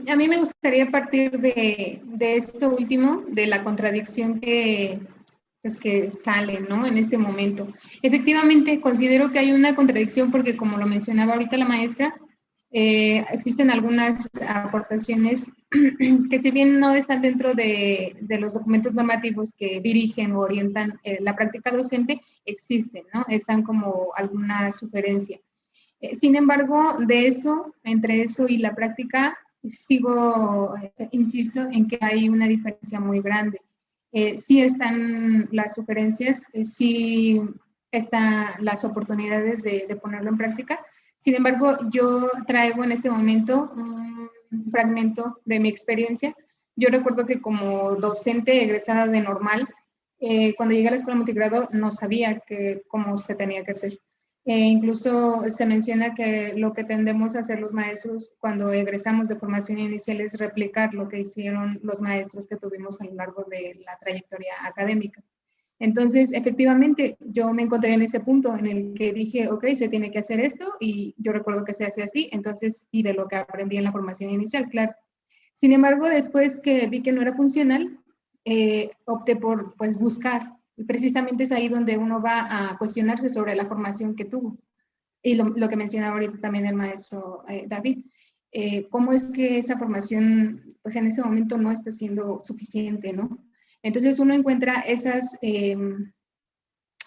a mí me gustaría partir de esto último, de la contradicción pues que sale, ¿no? En este momento. Efectivamente, considero que hay una contradicción porque, como lo mencionaba ahorita la maestra, existen algunas aportaciones que, si bien no están dentro de los documentos normativos que dirigen o orientan la práctica docente, existen, ¿no? Están como alguna sugerencia. Sin embargo, entre eso y la práctica, insisto en que hay una diferencia muy grande. Sí están las sugerencias, sí están las oportunidades de ponerlo en práctica. Sin embargo, yo traigo en este momento un fragmento de mi experiencia. Yo recuerdo que como docente egresada de normal, cuando llegué a la escuela multigrado no sabía cómo se tenía que hacer. Incluso se menciona que lo que tendemos a hacer los maestros cuando egresamos de formación inicial es replicar lo que hicieron los maestros que tuvimos a lo largo de la trayectoria académica. Entonces, efectivamente, yo me encontré en ese punto en el que dije, ok, se tiene que hacer esto, y yo recuerdo que se hace así, entonces, y de lo que aprendí en la formación inicial, claro. Sin embargo, después que vi que no era funcional, opté por, pues, buscar. Y precisamente es ahí donde uno va a cuestionarse sobre la formación que tuvo. Y lo que mencionaba ahorita también el maestro David. ¿Cómo es que esa formación, pues en ese momento no está siendo suficiente, ¿no? Entonces uno encuentra esas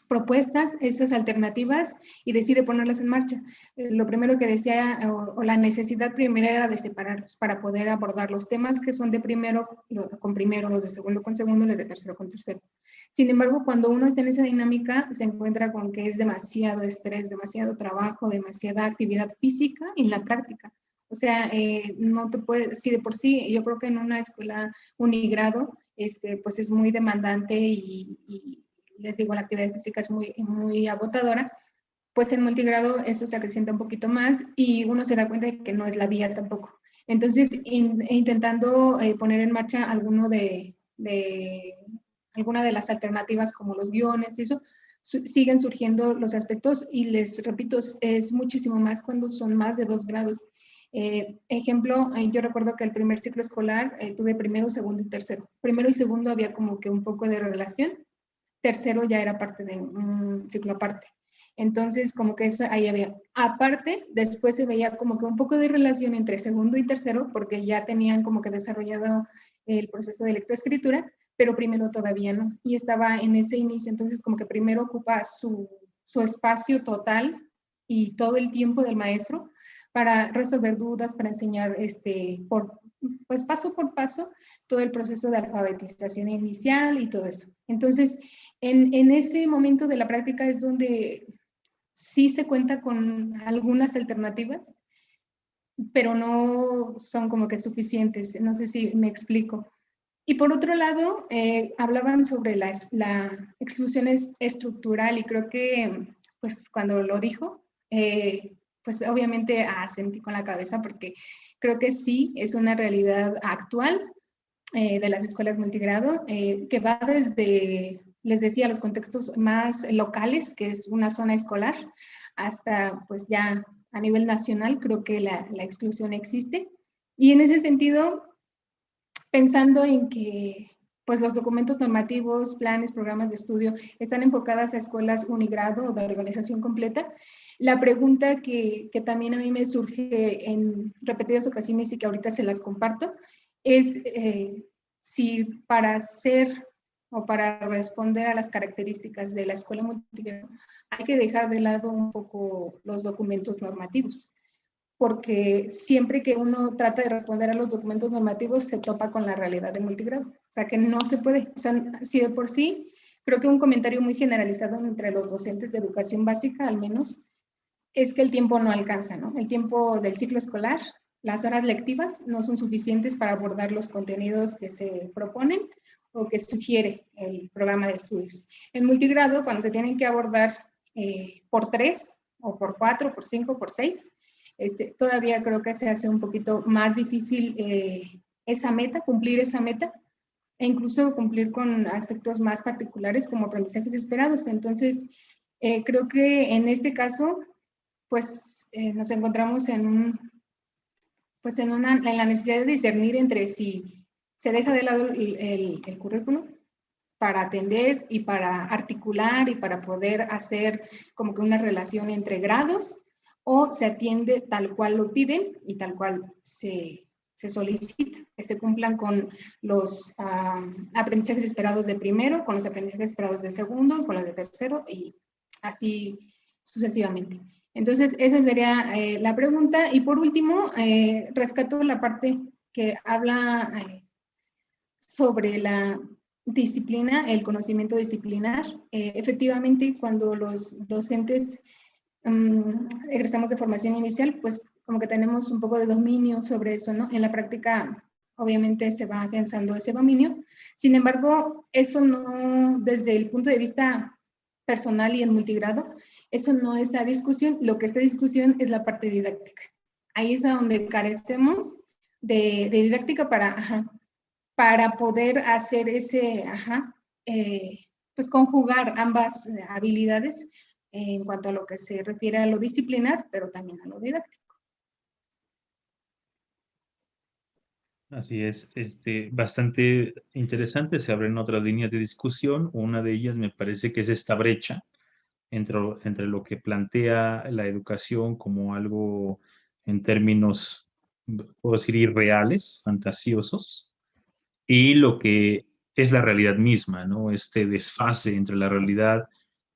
propuestas, esas alternativas y decide ponerlas en marcha. Lo primero que decía, o la necesidad primera, era de separarlos para poder abordar los temas que son de primero con primero, los de segundo con segundo, los de tercero con tercero. Sin embargo, cuando uno está en esa dinámica, se encuentra con que es demasiado estrés, demasiado trabajo, demasiada actividad física en la práctica. O sea, no te puedes, si de por sí, yo creo que en una escuela unigrado, pues es muy demandante y les digo, la actividad física es muy, muy agotadora, pues en multigrado eso se acrecienta un poquito más y uno se da cuenta de que no es la vía tampoco. Entonces, intentando poner en marcha alguna de las alternativas como los guiones y eso, siguen surgiendo los aspectos y les repito, es muchísimo más cuando son más de 2 grados. Ejemplo, yo recuerdo que el primer ciclo escolar tuve primero, segundo y tercero. Primero y segundo había como que un poco de relación, tercero ya era parte de un ciclo aparte. Entonces, como que eso ahí había. Aparte, después se veía como que un poco de relación entre segundo y tercero, porque ya tenían como que desarrollado el proceso de lectoescritura, pero primero todavía no, y estaba en ese inicio, entonces como que primero ocupa su espacio total y todo el tiempo del maestro para resolver dudas, para enseñar pues paso por paso todo el proceso de alfabetización inicial y todo eso. Entonces, en ese momento de la práctica es donde sí se cuenta con algunas alternativas, pero no son como que suficientes. No sé si me explico. Y por otro lado, hablaban sobre la exclusión estructural y creo que pues cuando lo dijo, pues obviamente asentí con la cabeza porque creo que sí es una realidad actual de las escuelas multigrado que va desde, les decía, los contextos más locales, que es una zona escolar, hasta pues ya a nivel nacional creo que la exclusión existe. Y en ese sentido, pensando en que pues los documentos normativos, planes, programas de estudio están enfocadas a escuelas unigrado o de organización completa, la pregunta que también a mí me surge en repetidas ocasiones y que ahorita se las comparto es si para hacer o para responder a las características de la escuela multigrado hay que dejar de lado un poco los documentos normativos, porque siempre que uno trata de responder a los documentos normativos se topa con la realidad de multigrado. O sea, que no se puede. O sea, si de por sí, creo que un comentario muy generalizado entre los docentes de educación básica, al menos, es que el tiempo no alcanza, ¿no? El tiempo del ciclo escolar, las horas lectivas no son suficientes para abordar los contenidos que se proponen o que sugiere el programa de estudios. En multigrado, cuando se tienen que abordar por 3 o por 4, por 5, por 6, todavía creo que se hace un poquito más difícil esa meta, cumplir esa meta, e incluso cumplir con aspectos más particulares como aprendizajes esperados. Entonces, creo que en este caso, pues nos encontramos en la necesidad de discernir entre si se deja de lado el currículo para atender y para articular y para poder hacer como que una relación entre grados, o se atiende tal cual lo piden y tal cual se solicita, que se cumplan con los aprendizajes esperados de primero, con los aprendizajes esperados de segundo, con los de tercero y así sucesivamente. Entonces, esa sería la pregunta. Y por último, rescato la parte que habla sobre la disciplina, el conocimiento disciplinar. Efectivamente, cuando los docentes egresamos de formación inicial, pues como que tenemos un poco de dominio sobre eso, ¿no? En la práctica, obviamente, se va afianzando ese dominio. Sin embargo, eso no, desde el punto de vista personal y en multigrado, eso no está a discusión. Lo que está a discusión es la parte didáctica. Ahí es a donde carecemos de didáctica para poder hacer ese, pues conjugar ambas habilidades en cuanto a lo que se refiere a lo disciplinar, pero también a lo didáctico. Así es, bastante interesante, se abren otras líneas de discusión. Una de ellas me parece que es esta brecha entre lo que plantea la educación como algo en términos, puedo decir, irreales, fantasiosos, y lo que es la realidad misma, ¿no? Este desfase entre la realidad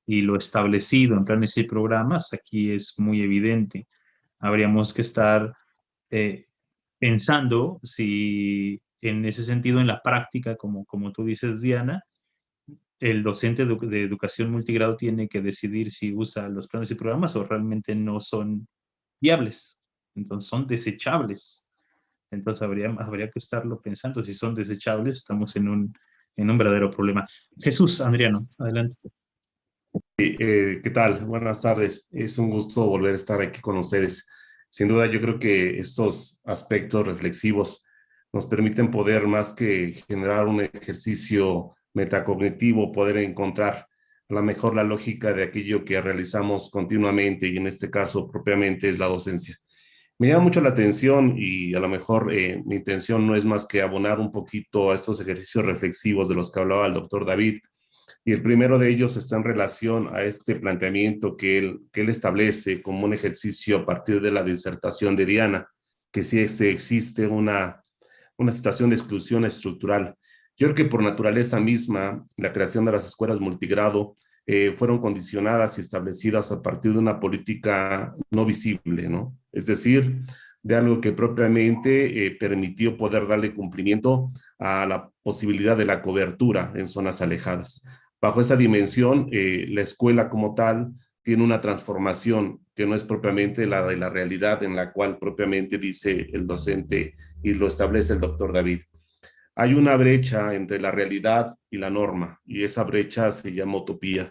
y lo establecido en planes y programas, aquí es muy evidente. Habríamos que estar pensando si en ese sentido, en la práctica, como tú dices, Diana, el docente de educación multigrado tiene que decidir si usa los planes y programas o realmente no son viables. Entonces son desechables. Entonces habría que estarlo pensando. Si son desechables, estamos en un verdadero problema. Jesús, Adriano, adelante. ¿Qué tal? Buenas tardes. Es un gusto volver a estar aquí con ustedes. Sin duda, yo creo que estos aspectos reflexivos nos permiten poder, más que generar un ejercicio metacognitivo, poder encontrar la lógica de aquello que realizamos continuamente, y en este caso propiamente es la docencia. Me llama mucho la atención, y a lo mejor mi intención no es más que abonar un poquito a estos ejercicios reflexivos de los que hablaba el doctor David. Y el primero de ellos está en relación a este planteamiento que él establece como un ejercicio a partir de la disertación de Diana, que si existe una situación de exclusión estructural. Yo creo que por naturaleza misma, la creación de las escuelas multigrado fueron condicionadas y establecidas a partir de una política no visible, ¿no? Es decir, de algo que propiamente permitió poder darle cumplimiento a la posibilidad de la cobertura en zonas alejadas. Bajo esa dimensión, la escuela como tal tiene una transformación que no es propiamente la de la realidad en la cual propiamente dice el docente y lo establece el doctor David. Hay una brecha entre la realidad y la norma, y esa brecha se llama utopía.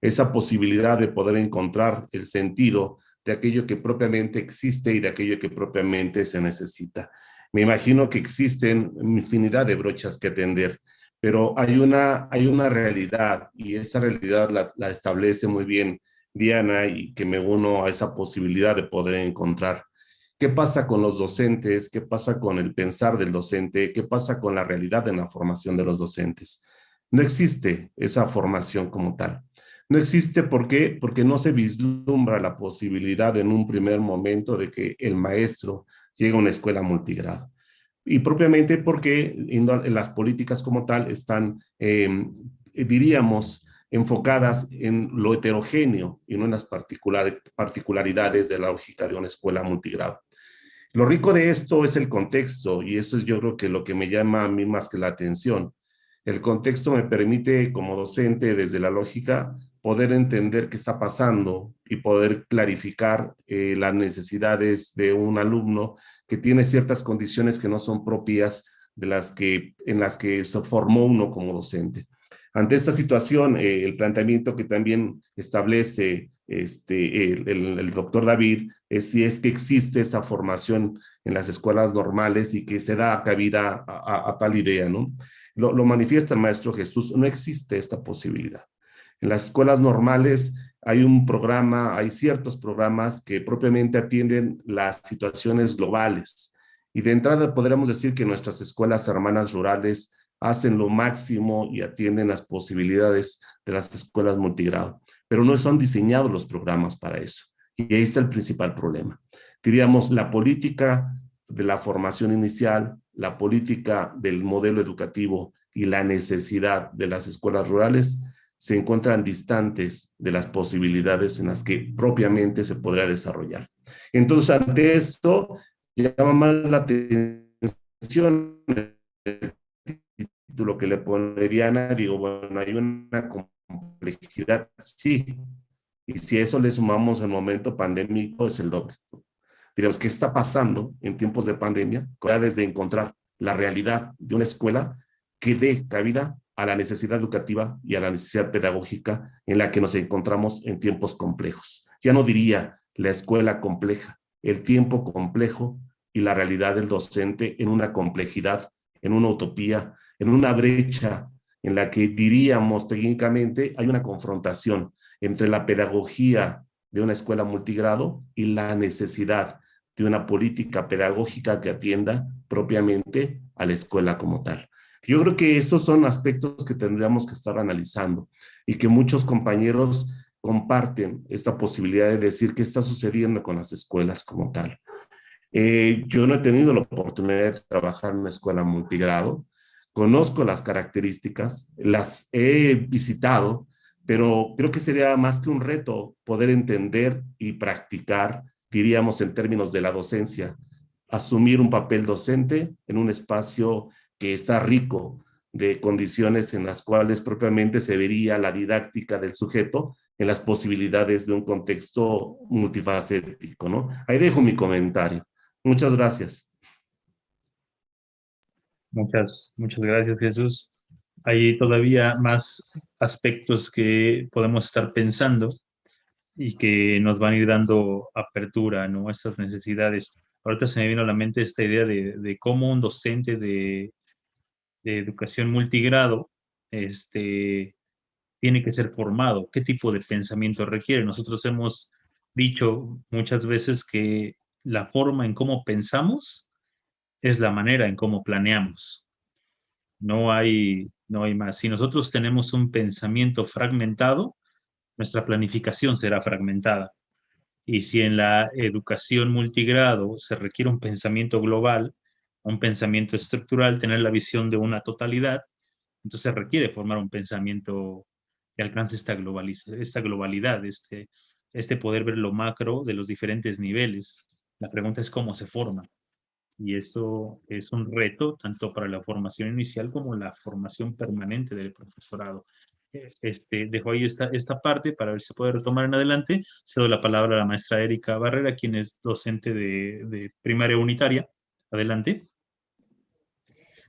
Esa posibilidad de poder encontrar el sentido de aquello que propiamente existe y de aquello que propiamente se necesita. Me imagino que existen infinidad de brochas que atender, pero hay una realidad, y esa realidad la establece muy bien Diana, y que me uno a esa posibilidad de poder encontrar. ¿Qué pasa con los docentes? ¿Qué pasa con el pensar del docente? ¿Qué pasa con la realidad en la formación de los docentes? No existe esa formación como tal. No existe, ¿por qué? Porque no se vislumbra la posibilidad en un primer momento de que el maestro llegue a una escuela multigrado. Y propiamente porque las políticas como tal están, diríamos, enfocadas en lo heterogéneo y no en las particularidades de la lógica de una escuela multigrado. Lo rico de esto es el contexto, y eso es yo creo que lo que me llama a mí más que la atención. El contexto me permite como docente desde la lógica poder entender qué está pasando y poder clarificar las necesidades de un alumno que tiene ciertas condiciones que no son propias de en las que se formó uno como docente. Ante esta situación, el planteamiento que también establece el doctor David es si es que existe esta formación en las escuelas normales y que se da cabida a tal idea, ¿no? Lo manifiesta el maestro Jesús, no existe esta posibilidad. En las escuelas normales hay un programa, hay ciertos programas que propiamente atienden las situaciones globales. Y de entrada podríamos decir que nuestras escuelas hermanas rurales hacen lo máximo y atienden las posibilidades de las escuelas multigrado, pero no son diseñados los programas para eso. Y ahí está el principal problema. Diríamos, la política de la formación inicial, la política del modelo educativo y la necesidad de las escuelas rurales se encuentran distantes de las posibilidades en las que propiamente se podría desarrollar. Entonces, ante esto, llama más la atención el título que le pone Diana. Digo, bueno, hay una complejidad, sí, y si a eso le sumamos el momento pandémico, es el doble. Diremos, ¿qué está pasando en tiempos de pandemia? Desde encontrar la realidad de una escuela que dé cabida a la necesidad educativa y a la necesidad pedagógica en la que nos encontramos en tiempos complejos. Ya no diría la escuela compleja, el tiempo complejo y la realidad del docente en una complejidad, en una utopía, en una brecha en la que diríamos técnicamente hay una confrontación entre la pedagogía de una escuela multigrado y la necesidad de una política pedagógica que atienda propiamente a la escuela como tal. Yo creo que esos son aspectos que tendríamos que estar analizando y que muchos compañeros comparten esta posibilidad de decir qué está sucediendo con las escuelas como tal. Yo no he tenido la oportunidad de trabajar en una escuela multigrado, conozco las características, las he visitado, pero creo que sería más que un reto poder entender y practicar, diríamos en términos de la docencia, asumir un papel docente en un espacio que está rico de condiciones en las cuales propiamente se vería la didáctica del sujeto en las posibilidades de un contexto multifacético, ¿no? Ahí dejo mi comentario. Muchas gracias. Muchas gracias, Jesús. Hay todavía más aspectos que podemos estar pensando y que nos van a ir dando apertura, ¿no?, a estas necesidades. Ahorita se me vino a la mente esta idea de cómo un docente de educación multigrado tiene que ser formado, qué tipo de pensamiento requiere. Nosotros hemos dicho muchas veces que la forma en cómo pensamos es la manera en cómo planeamos. No hay más. Si nosotros tenemos un pensamiento fragmentado, nuestra planificación será fragmentada. Y si en la educación multigrado se requiere un pensamiento global, un pensamiento estructural, tener la visión de una totalidad, Entonces requiere formar un pensamiento que alcance esta globalidad, este poder ver lo macro de los diferentes niveles. La pregunta es cómo se forma. Y eso es un reto tanto para la formación inicial como la formación permanente del profesorado. Dejo ahí esta parte para ver si se puede retomar en adelante. Cedo la palabra a la maestra Erika Barrera, quien es docente de primaria unitaria. Adelante.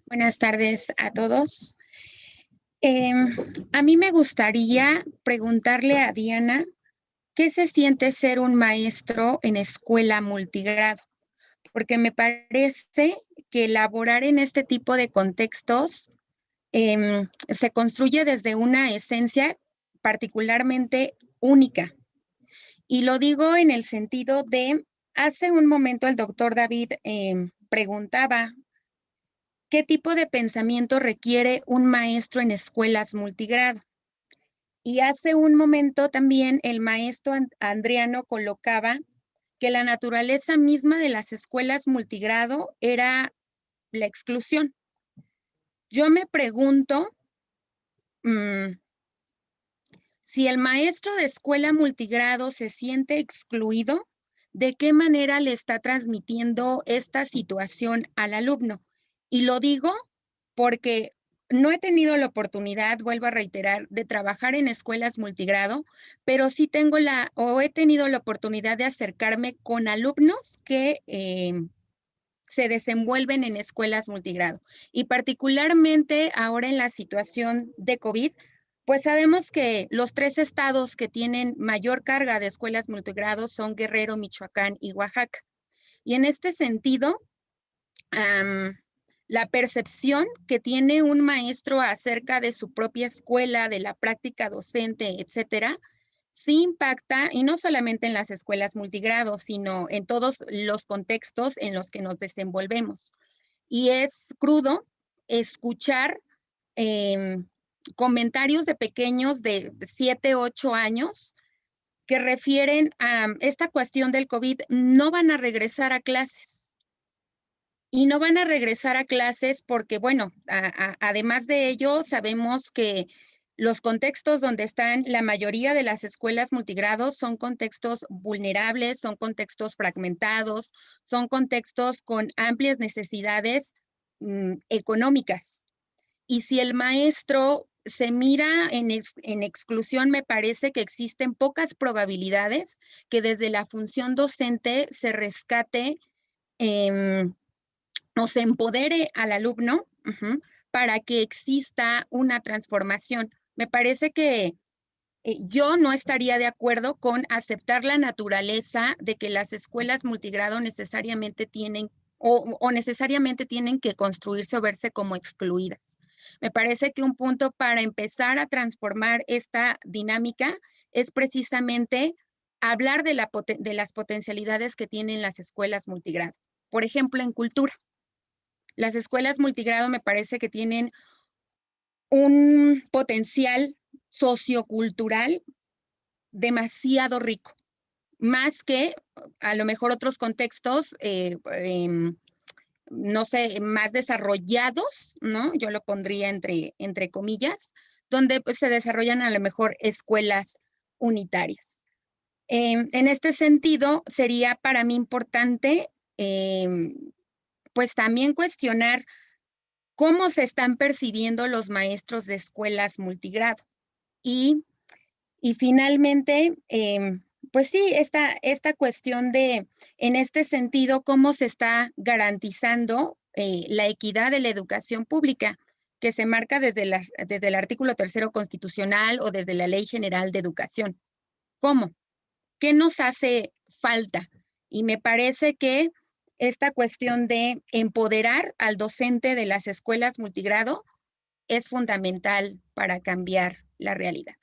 Buenas tardes a todos. A mí me gustaría preguntarle a Diana, ¿qué se siente ser un maestro en escuela multigrado? Porque me parece que elaborar en este tipo de contextos se construye desde una esencia particularmente única. Y lo digo en el sentido de, hace un momento el doctor David preguntaba, ¿qué tipo de pensamiento requiere un maestro en escuelas multigrado? Y hace un momento también el maestro Andriano colocaba que la naturaleza misma de las escuelas multigrado era la exclusión. Yo me pregunto si el maestro de escuela multigrado se siente excluido, ¿de qué manera le está transmitiendo esta situación al alumno? Y lo digo porque no he tenido la oportunidad, vuelvo a reiterar, de trabajar en escuelas multigrado, pero sí he tenido la oportunidad de acercarme con alumnos que se desenvuelven en escuelas multigrado. Y particularmente ahora en la situación de COVID, pues sabemos que los 3 estados que tienen mayor carga de escuelas multigrado son Guerrero, Michoacán y Oaxaca. Y en este sentido, la percepción que tiene un maestro acerca de su propia escuela, de la práctica docente, etcétera, sí impacta, y no solamente en las escuelas multigrado, sino en todos los contextos en los que nos desenvolvemos. Y es crudo escuchar comentarios de pequeños de 7, 8 años que refieren a esta cuestión del COVID, no van a regresar a clases. Y no van a regresar a clases porque, bueno, además de ello, sabemos que los contextos donde están la mayoría de las escuelas multigrados son contextos vulnerables, son contextos fragmentados, son contextos con amplias necesidades económicas. Y si el maestro se mira en exclusión, me parece que existen pocas probabilidades que desde la función docente se rescate o se empodere al alumno para que exista una transformación. Me parece que yo no estaría de acuerdo con aceptar la naturaleza de que las escuelas multigrado necesariamente tienen o necesariamente tienen que construirse o verse como excluidas. Me parece que un punto para empezar a transformar esta dinámica es precisamente hablar de las potencialidades que tienen las escuelas multigrado. Por ejemplo, en cultura. Las escuelas multigrado me parece que tienen un potencial sociocultural demasiado rico, más que a lo mejor otros contextos, no sé, más desarrollados, ¿no? Yo lo pondría entre comillas, donde pues, se desarrollan a lo mejor escuelas unitarias. En este sentido, sería para mí importante, pues también cuestionar cómo se están percibiendo los maestros de escuelas multigrado. Y finalmente, pues sí, esta cuestión de, en este sentido, cómo se está garantizando la equidad de la educación pública que se marca desde el artículo 3º constitucional o desde la Ley General de Educación. ¿Cómo? ¿Qué nos hace falta? Y me parece que esta cuestión de empoderar al docente de las escuelas multigrado es fundamental para cambiar la realidad.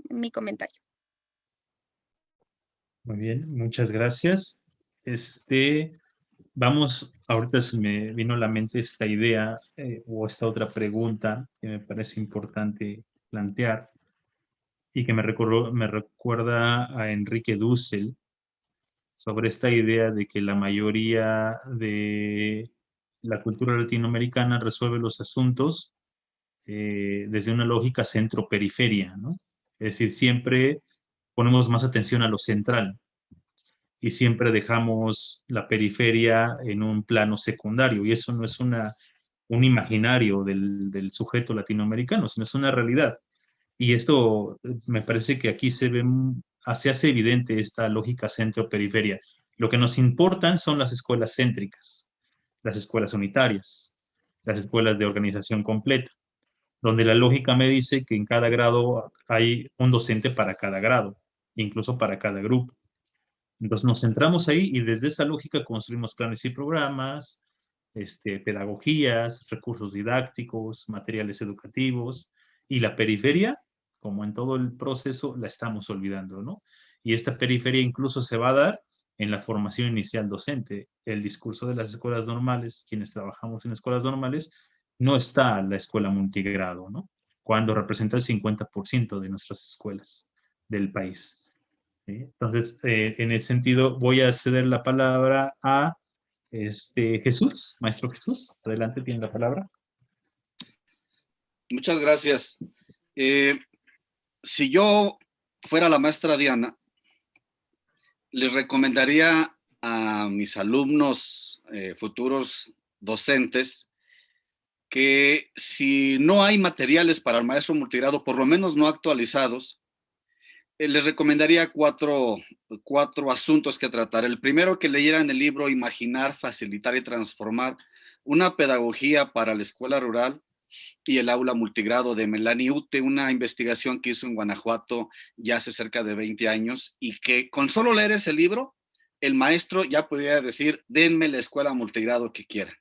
Mi comentario. Muy bien, muchas gracias. Ahorita se me vino a la mente esta idea o esta otra pregunta que me parece importante plantear y que me recuerda a Enrique Dussel sobre esta idea de que la mayoría de la cultura latinoamericana resuelve los asuntos desde una lógica centro-periferia, ¿no? Es decir, siempre ponemos más atención a lo central y siempre dejamos la periferia en un plano secundario, y eso no es un imaginario del sujeto latinoamericano, sino es una realidad. Y esto me parece que aquí se hace evidente esta lógica centro-periferia. Lo que nos importan son las escuelas céntricas, las escuelas unitarias, las escuelas de organización completa, donde la lógica me dice que en cada grado hay un docente para cada grado, incluso para cada grupo. Entonces nos centramos ahí y desde esa lógica construimos planes y programas, pedagogías, recursos didácticos, materiales educativos, y la periferia, como en todo el proceso, la estamos olvidando, ¿no? Y esta periferia incluso se va a dar en la formación inicial docente. El discurso de las escuelas normales, quienes trabajamos en escuelas normales, no está la escuela multigrado, ¿no? Cuando representa el 50% de nuestras escuelas del país. ¿Sí? Entonces, en ese sentido, voy a ceder la palabra a Jesús, Maestro Jesús. Adelante, tiene la palabra. Muchas gracias. Si yo fuera la maestra Diana, les recomendaría a mis alumnos futuros docentes que si no hay materiales para el maestro multigrado, por lo menos no actualizados, les recomendaría cuatro asuntos que tratar. El primero, que leyeran el libro Imaginar, Facilitar y Transformar, una pedagogía para la escuela rural y el aula multigrado, de Melanie Ute, una investigación que hizo en Guanajuato ya hace cerca de 20 años, y que con solo leer ese libro, el maestro ya podría decir: denme la escuela multigrado que quieran.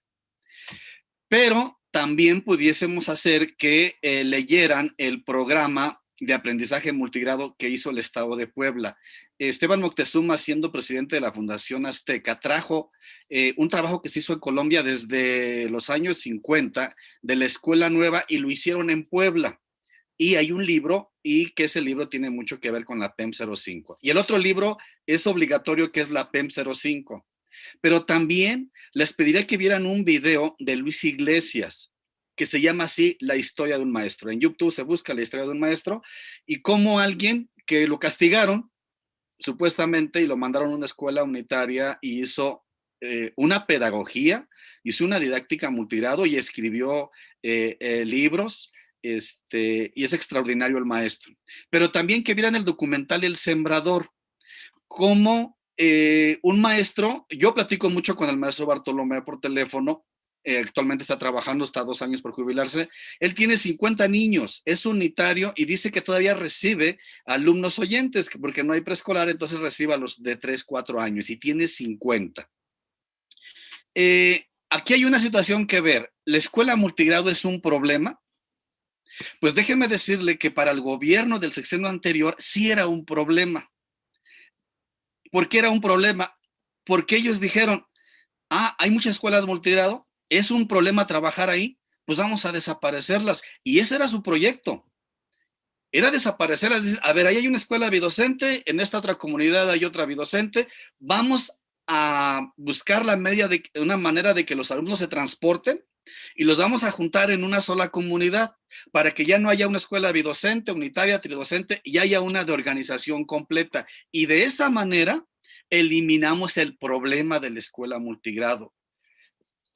Pero también pudiésemos hacer que leyeran el programa de aprendizaje multigrado que hizo el Estado de Puebla. Esteban Moctezuma, siendo presidente de la Fundación Azteca, trajo un trabajo que se hizo en Colombia desde los años 50 de la Escuela Nueva, y lo hicieron en Puebla. Y hay un libro, y que ese libro tiene mucho que ver con la PEM 05. Y el otro libro es obligatorio, que es la PEM 05. Pero también les pediría que vieran un video de Luis Iglesias, que se llama así: La historia de un maestro. En YouTube se busca La historia de un maestro, y cómo alguien que lo castigaron, supuestamente, y lo mandaron a una escuela unitaria, y hizo una pedagogía, hizo una didáctica multigrado y escribió libros, y es extraordinario el maestro. Pero también que vieran el documental El Sembrador, cómo un maestro, yo platico mucho con el maestro Bartolomé por teléfono, actualmente está trabajando, está 2 años por jubilarse. Él tiene 50 niños, es unitario, y dice que todavía recibe alumnos oyentes, porque no hay preescolar, entonces recibe a los de 3, 4 años, y tiene 50. Aquí hay una situación que ver. ¿La escuela multigrado es un problema? Pues déjenme decirle que para el gobierno del sexenio anterior sí era un problema. ¿Por qué era un problema? Porque ellos dijeron: hay muchas escuelas multigrado, es un problema trabajar ahí, pues vamos a desaparecerlas. Y ese era su proyecto, era desaparecerlas. A ver, ahí hay una escuela bidocente, en esta otra comunidad hay otra bidocente, vamos a buscar una manera de que los alumnos se transporten, y los vamos a juntar en una sola comunidad, para que ya no haya una escuela bidocente, unitaria, tridocente, y haya una de organización completa. Y de esa manera eliminamos el problema de la escuela multigrado.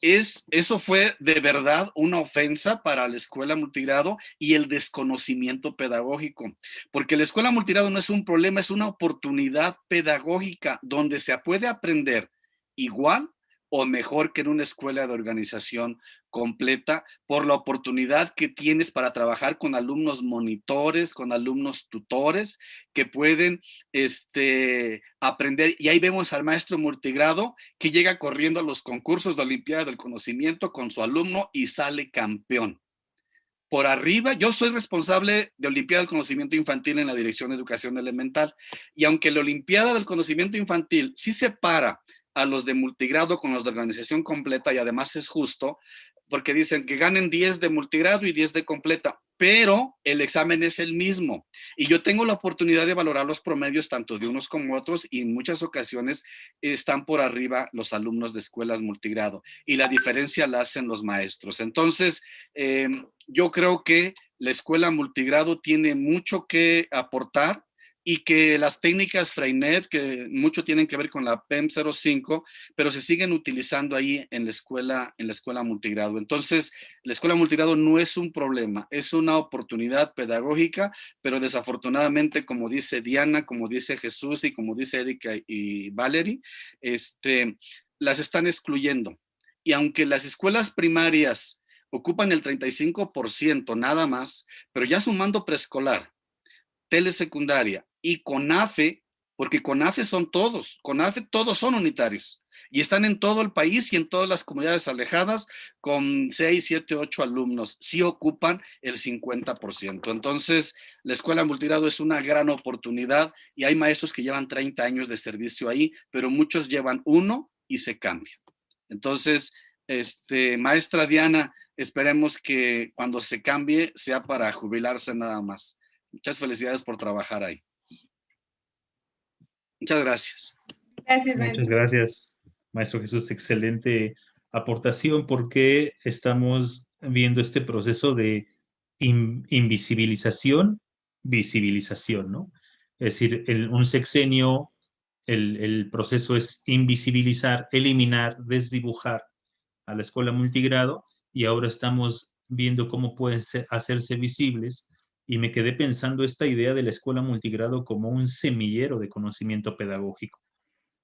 Eso fue de verdad una ofensa para la escuela multigrado y el desconocimiento pedagógico, porque la escuela multigrado no es un problema, es una oportunidad pedagógica donde se puede aprender igual o mejor que en una escuela de organización completa, por la oportunidad que tienes para trabajar con alumnos monitores, con alumnos tutores que pueden aprender. Y ahí vemos al maestro multigrado que llega corriendo a los concursos de Olimpiada del Conocimiento con su alumno y sale campeón. Por arriba, yo soy responsable de Olimpiada del Conocimiento Infantil en la Dirección de Educación Elemental, y aunque la Olimpiada del Conocimiento Infantil sí separa a los de multigrado con los de organización completa, y además es justo, porque dicen que ganen 10 de multigrado y 10 de completa, pero el examen es el mismo. Y yo tengo la oportunidad de valorar los promedios tanto de unos como otros, y en muchas ocasiones están por arriba los alumnos de escuelas multigrado, y la diferencia la hacen los maestros. Entonces, yo creo que la escuela multigrado tiene mucho que aportar, y que las técnicas Freinet, que mucho tienen que ver con la PEM 05, pero se siguen utilizando ahí en la escuela multigrado. Entonces, la escuela multigrado no es un problema, es una oportunidad pedagógica, pero desafortunadamente, como dice Diana, como dice Jesús y como dice Erika y Valerie, las están excluyendo. Y aunque las escuelas primarias ocupan el 35% nada más, pero ya sumando preescolar, telesecundaria y CONAFE, porque CONAFE son todos, CONAFE todos son unitarios y están en todo el país y en todas las comunidades alejadas con 6, 7, 8 alumnos, sí ocupan el 50%. Entonces, la escuela multigrado es una gran oportunidad, y hay maestros que llevan 30 años de servicio ahí, pero muchos llevan 1 y se cambian. Entonces, maestra Diana, esperemos que cuando se cambie sea para jubilarse nada más. Muchas felicidades por trabajar ahí. Muchas gracias. Gracias, Muchas maestro. gracias, maestro Jesús. Excelente aportación, porque estamos viendo este proceso de invisibilización, visibilización, ¿no? Es decir, un sexenio, el proceso es invisibilizar, eliminar, desdibujar a la escuela multigrado, y ahora estamos viendo cómo pueden hacerse visibles, y me quedé pensando esta idea de la escuela multigrado como un semillero de conocimiento pedagógico.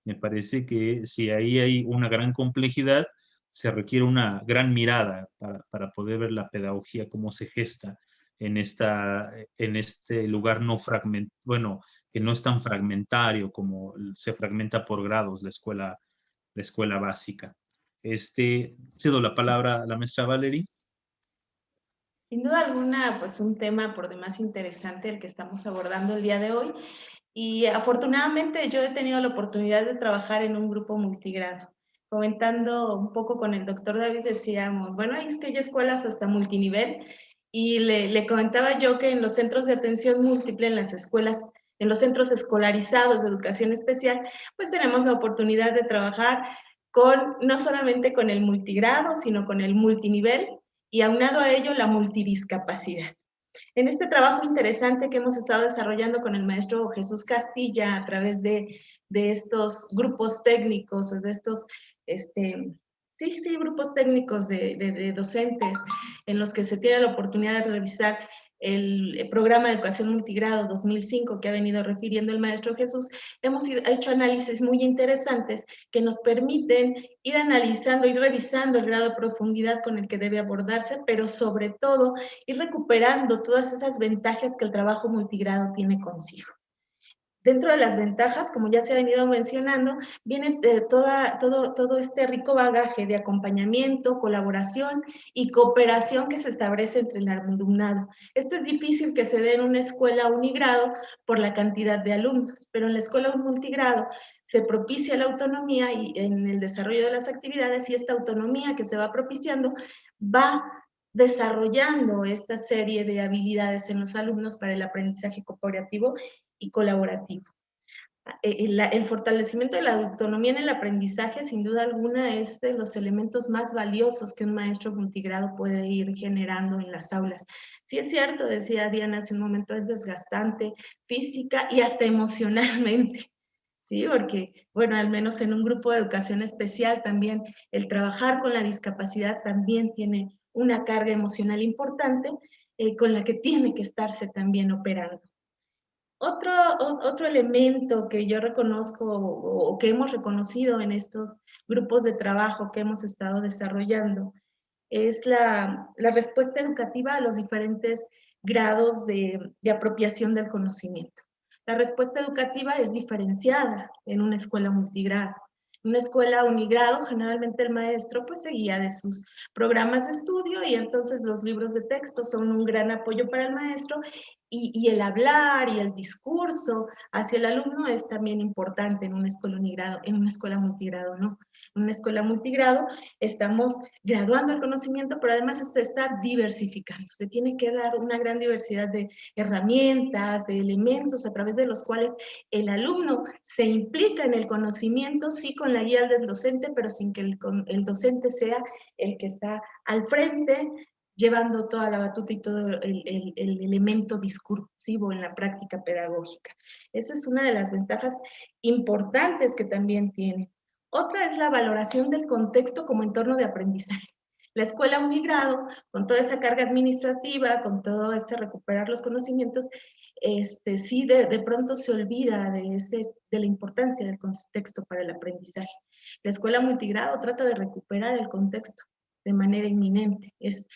Me parece que si ahí hay una gran complejidad, se requiere una gran mirada para poder ver la pedagogía, cómo se gesta en este lugar no bueno, que no es tan fragmentario como se fragmenta por grados la escuela básica. Cedo la palabra a la maestra Valerie. Sin duda alguna, pues un tema por demás interesante el que estamos abordando el día de hoy. Y afortunadamente yo he tenido la oportunidad de trabajar en un grupo multigrado. Comentando un poco con el doctor David, decíamos, bueno, es que hay escuelas hasta multinivel, y le comentaba yo que en los centros de atención múltiple, en las escuelas, en los centros escolarizados de educación especial, pues tenemos la oportunidad de trabajar no solamente con el multigrado, sino con el multinivel, y aunado a ello la multidiscapacidad. En este trabajo interesante que hemos estado desarrollando con el maestro Jesús Castilla a través de estos grupos técnicos, o de estos, grupos técnicos de docentes, en los que se tiene la oportunidad de revisar el programa de educación multigrado 2005 que ha venido refiriendo el maestro Jesús, hemos hecho análisis muy interesantes que nos permiten ir analizando, ir revisando el grado de profundidad con el que debe abordarse, pero sobre todo ir recuperando todas esas ventajas que el trabajo multigrado tiene consigo. Dentro de las ventajas, como ya se ha venido mencionando, viene todo este rico bagaje de acompañamiento, colaboración y cooperación que se establece entre el alumnado. Esto es difícil que se dé en una escuela unigrado por la cantidad de alumnos, pero en la escuela multigrado se propicia la autonomía y en el desarrollo de las actividades, y esta autonomía que se va propiciando va desarrollando esta serie de habilidades en los alumnos para el aprendizaje cooperativo y colaborativo. El fortalecimiento de la autonomía en el aprendizaje, sin duda alguna, es de los elementos más valiosos que un maestro multigrado puede ir generando en las aulas. Sí es cierto, decía Diana hace un momento, es desgastante física y hasta emocionalmente. Sí, porque, bueno, al menos en un grupo de educación especial también el trabajar con la discapacidad también tiene una carga emocional importante, con la que tiene que estarse también operando. Otro elemento que yo reconozco o que hemos reconocido en estos grupos de trabajo que hemos estado desarrollando es la respuesta educativa a los diferentes grados de apropiación del conocimiento. La respuesta educativa es diferenciada en una escuela multigrado. En una escuela unigrado, generalmente el maestro pues se guía de sus programas de estudio y entonces los libros de texto son un gran apoyo para el maestro y el hablar y el discurso hacia el alumno es también importante en una escuela unigrado, en una escuela multigrado, ¿no? En una escuela multigrado estamos graduando el conocimiento, pero además se está diversificando. Se tiene que dar una gran diversidad de herramientas, de elementos a través de los cuales el alumno se implica en el conocimiento, sí con la guía del docente, pero sin que el docente sea el que está al frente, llevando toda la batuta y todo el elemento discursivo en la práctica pedagógica. Esa es una de las ventajas importantes que también tiene. Otra es la valoración del contexto como entorno de aprendizaje. La escuela unigrado, con toda esa carga administrativa, con todo ese recuperar los conocimientos, sí de pronto se olvida de la importancia del contexto para el aprendizaje. La escuela multigrado trata de recuperar el contexto de manera inminente. Es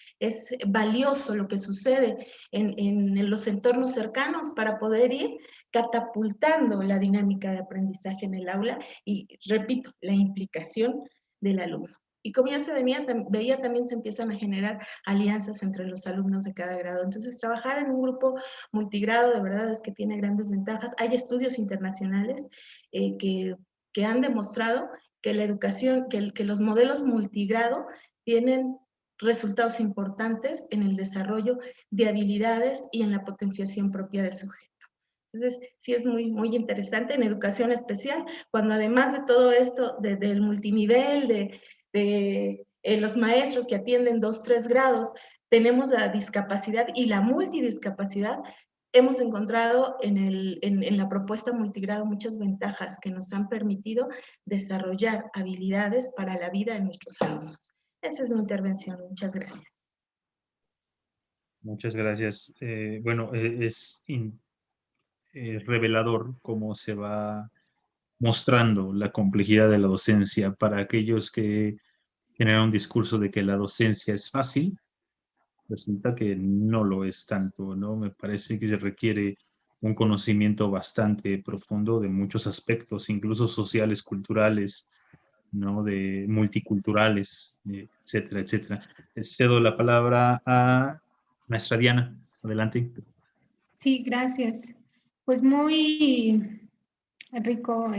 valioso lo que sucede en los entornos cercanos para poder ir catapultando la dinámica de aprendizaje en el aula y, repito, la implicación del alumno. Y como ya se veía, también se empiezan a generar alianzas entre los alumnos de cada grado. Entonces, trabajar en un grupo multigrado de verdad es que tiene grandes ventajas. Hay estudios internacionales que han demostrado que la educación, que los modelos multigrado tienen resultados importantes en el desarrollo de habilidades y en la potenciación propia del sujeto. Entonces, sí es muy, muy interesante en educación especial, cuando además de todo esto, del multinivel, de los maestros que atienden 2, 3 grados, tenemos la discapacidad y la multidiscapacidad, hemos encontrado en la propuesta multigrado muchas ventajas que nos han permitido desarrollar habilidades para la vida de nuestros alumnos. Esa es mi intervención. Muchas gracias. Muchas gracias. Bueno, es revelador cómo se va mostrando la complejidad de la docencia para aquellos que generan un discurso de que la docencia es fácil. Resulta que no lo es tanto, ¿no? Me parece que se requiere un conocimiento bastante profundo de muchos aspectos, incluso sociales, culturales, ¿no? De multiculturales, etcétera, etcétera. Cedo la palabra a maestra Diana. Adelante. Sí, gracias. Pues muy rico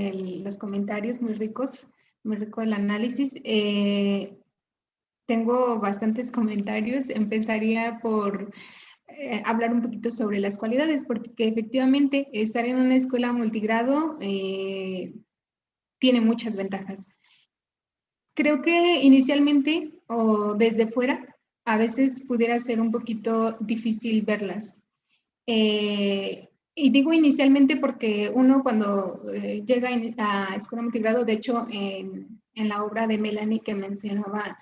los comentarios, muy ricos, muy rico el análisis. Tengo bastantes comentarios. Empezaría por hablar un poquito sobre las cualidades, porque efectivamente estar en una escuela multigrado tiene muchas ventajas. Creo que inicialmente o desde fuera a veces pudiera ser un poquito difícil verlas. Y digo inicialmente porque uno cuando llega a escuela multigrado, de hecho en la obra de Melanie que mencionaba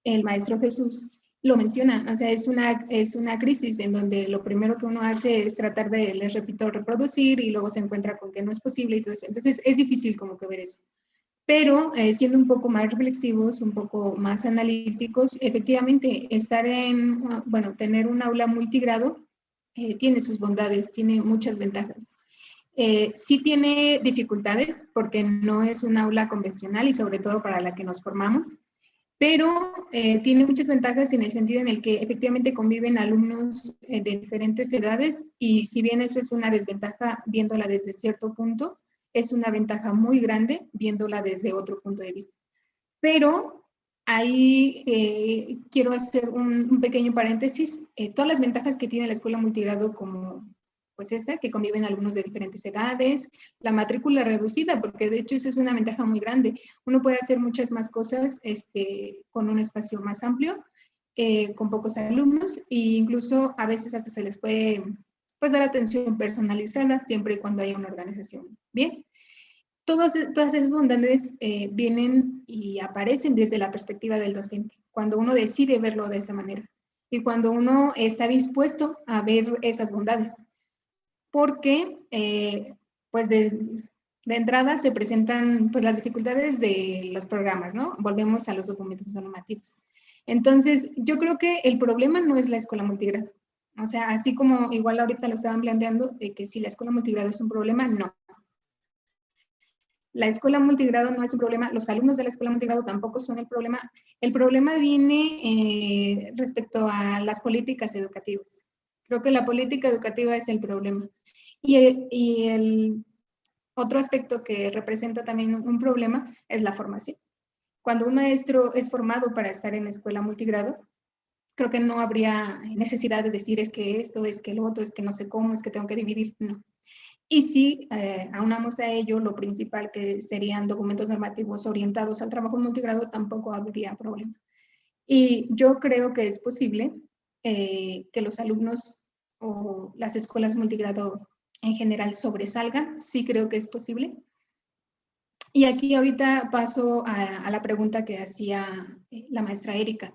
el maestro Jesús, lo menciona, o sea, es una crisis en donde lo primero que uno hace es tratar de, les repito, reproducir y luego se encuentra con que no es posible y todo eso. Entonces es difícil como que ver eso. Pero siendo un poco más reflexivos, un poco más analíticos, efectivamente estar tener un aula multigrado tiene sus bondades, tiene muchas ventajas. Sí tiene dificultades porque no es un aula convencional y sobre todo para la que nos formamos, pero tiene muchas ventajas en el sentido en el que efectivamente conviven alumnos de diferentes edades y si bien eso es una desventaja viéndola desde cierto punto, es una ventaja muy grande viéndola desde otro punto de vista. Pero ahí quiero hacer un pequeño paréntesis. Todas las ventajas que tiene la escuela multigrado como pues esa, que conviven alumnos de diferentes edades, la matrícula reducida, porque de hecho esa es una ventaja muy grande. Uno puede hacer muchas más cosas con un espacio más amplio, con pocos alumnos, e incluso a veces hasta se les puede pues, dar atención personalizada, siempre y cuando haya una organización bien. Todas esas bondades vienen y aparecen desde la perspectiva del docente, cuando uno decide verlo de esa manera y cuando uno está dispuesto a ver esas bondades. Porque, pues de entrada se presentan pues, las dificultades de los programas, ¿no? Volvemos a los documentos normativos. Entonces, yo creo que el problema no es la escuela multigrado. O sea, así como igual ahorita lo estaban planteando, de que si la escuela multigrado es un problema, no. la escuela multigrado no es un problema, los alumnos de la escuela multigrado tampoco son el problema. El problema viene respecto a las políticas educativas. Creo que la política educativa es el problema. Y el otro aspecto que representa también un problema es la formación. Cuando un maestro es formado para estar en la escuela multigrado, creo que no habría necesidad de decir es que esto, es que lo otro, es que no sé cómo, es que tengo que dividir, no. Y si aunamos a ello lo principal que serían documentos normativos orientados al trabajo multigrado, tampoco habría problema. Y yo creo que es posible que los alumnos o las escuelas multigrado en general sobresalgan, sí creo que es posible. Y aquí ahorita paso a la pregunta que hacía la maestra Erika.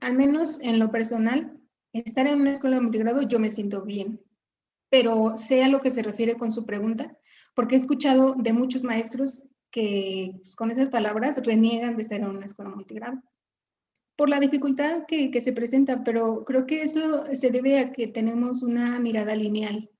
Al menos en lo personal, estar en una escuela multigrado yo me siento bien, pero sé a lo que se refiere con su pregunta, porque he escuchado de muchos maestros que pues, con esas palabras reniegan de estar en una escuela multigrado por la dificultad que se presenta, pero creo que eso se debe a que tenemos una mirada lineal.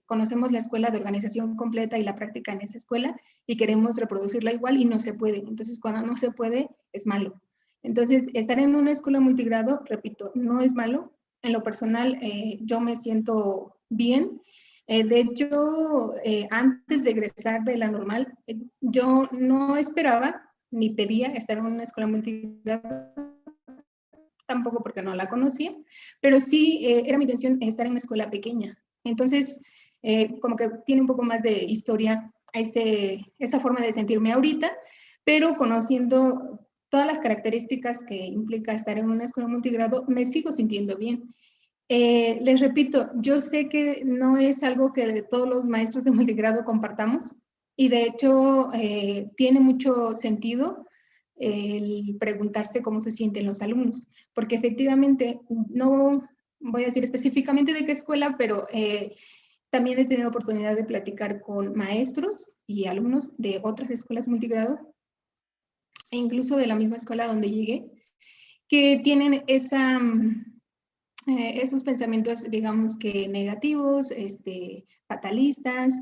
Conocemos la escuela de organización completa y la práctica en esa escuela y queremos reproducirla igual y no se puede. Entonces, cuando no se puede, es malo. Entonces, estar en una escuela multigrado, repito, no es malo. En lo personal, yo me siento bien. De hecho, antes de egresar de la normal, yo no esperaba ni pedía estar en una escuela multigrado, tampoco porque no la conocía, pero sí era mi intención estar en una escuela pequeña. Entonces, como que tiene un poco más de historia esa forma de sentirme ahorita, pero conociendo todas las características que implica estar en una escuela multigrado, me sigo sintiendo bien. Les repito, yo sé que no es algo que todos los maestros de multigrado compartamos y de hecho tiene mucho sentido el preguntarse cómo se sienten los alumnos, porque efectivamente no voy a decir específicamente de qué escuela, pero también he tenido oportunidad de platicar con maestros y alumnos de otras escuelas multigrado e incluso de la misma escuela donde llegué, que tienen esos pensamientos, digamos que negativos, fatalistas,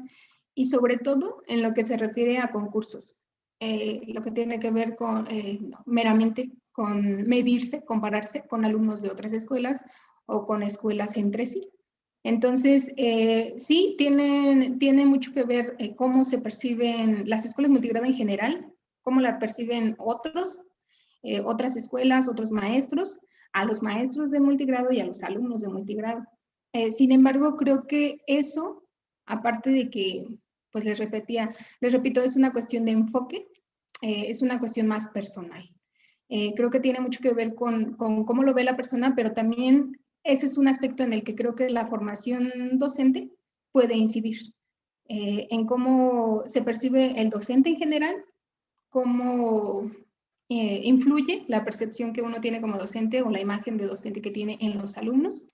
y sobre todo en lo que se refiere a concursos, lo que tiene que ver con meramente con medirse, compararse con alumnos de otras escuelas o con escuelas entre sí. Entonces, sí, tiene mucho que ver cómo se perciben las escuelas multigrado en general, cómo la perciben otras escuelas, otros maestros, a los maestros de multigrado y a los alumnos de multigrado. Sin embargo, creo que eso, aparte de que, pues les repito, es una cuestión de enfoque, es una cuestión más personal. Creo que tiene mucho que ver con cómo lo ve la persona, pero también ese es un aspecto en el que creo que la formación docente puede incidir, en cómo se percibe el docente en general, cómo influye la percepción que uno tiene como docente o la imagen de docente que tiene en los alumnos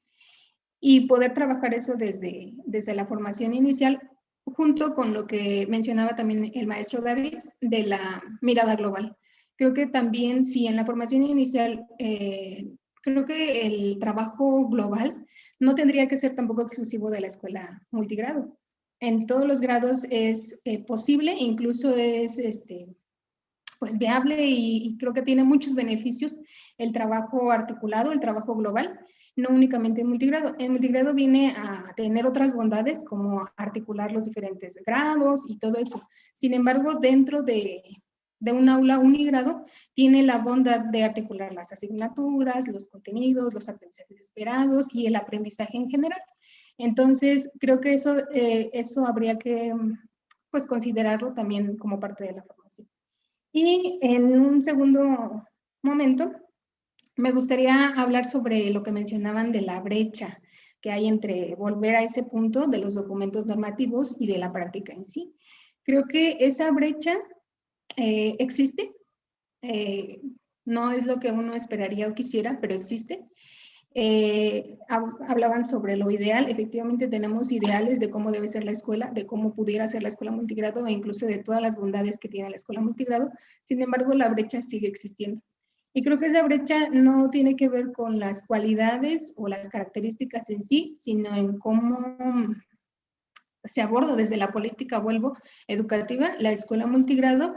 y poder trabajar eso desde la formación inicial junto con lo que mencionaba también el maestro David de la mirada global. Creo que también si en la formación inicial creo que el trabajo global no tendría que ser tampoco exclusivo de la escuela multigrado. En todos los grados es posible, incluso es pues viable y creo que tiene muchos beneficios el trabajo articulado, el trabajo global, no únicamente en multigrado. En multigrado viene a tener otras bondades como articular los diferentes grados y todo eso. Sin embargo, dentro de un aula unigrado tiene la bondad de articular las asignaturas, los contenidos, los aprendizajes esperados y el aprendizaje en general. Entonces, creo que eso habría que pues considerarlo también como parte de la formación. Y en un segundo momento, me gustaría hablar sobre lo que mencionaban de la brecha que hay entre volver a ese punto de los documentos normativos y de la práctica en sí. Creo que esa brecha existe, no es lo que uno esperaría o quisiera, pero existe. Hablaban sobre lo ideal, efectivamente tenemos ideales de cómo debe ser la escuela, de cómo pudiera ser la escuela multigrado e incluso de todas las bondades que tiene la escuela multigrado, sin embargo la brecha sigue existiendo. Y creo que esa brecha no tiene que ver con las cualidades o las características en sí, sino en cómo se aborda desde la política, vuelvo, educativa, la escuela multigrado,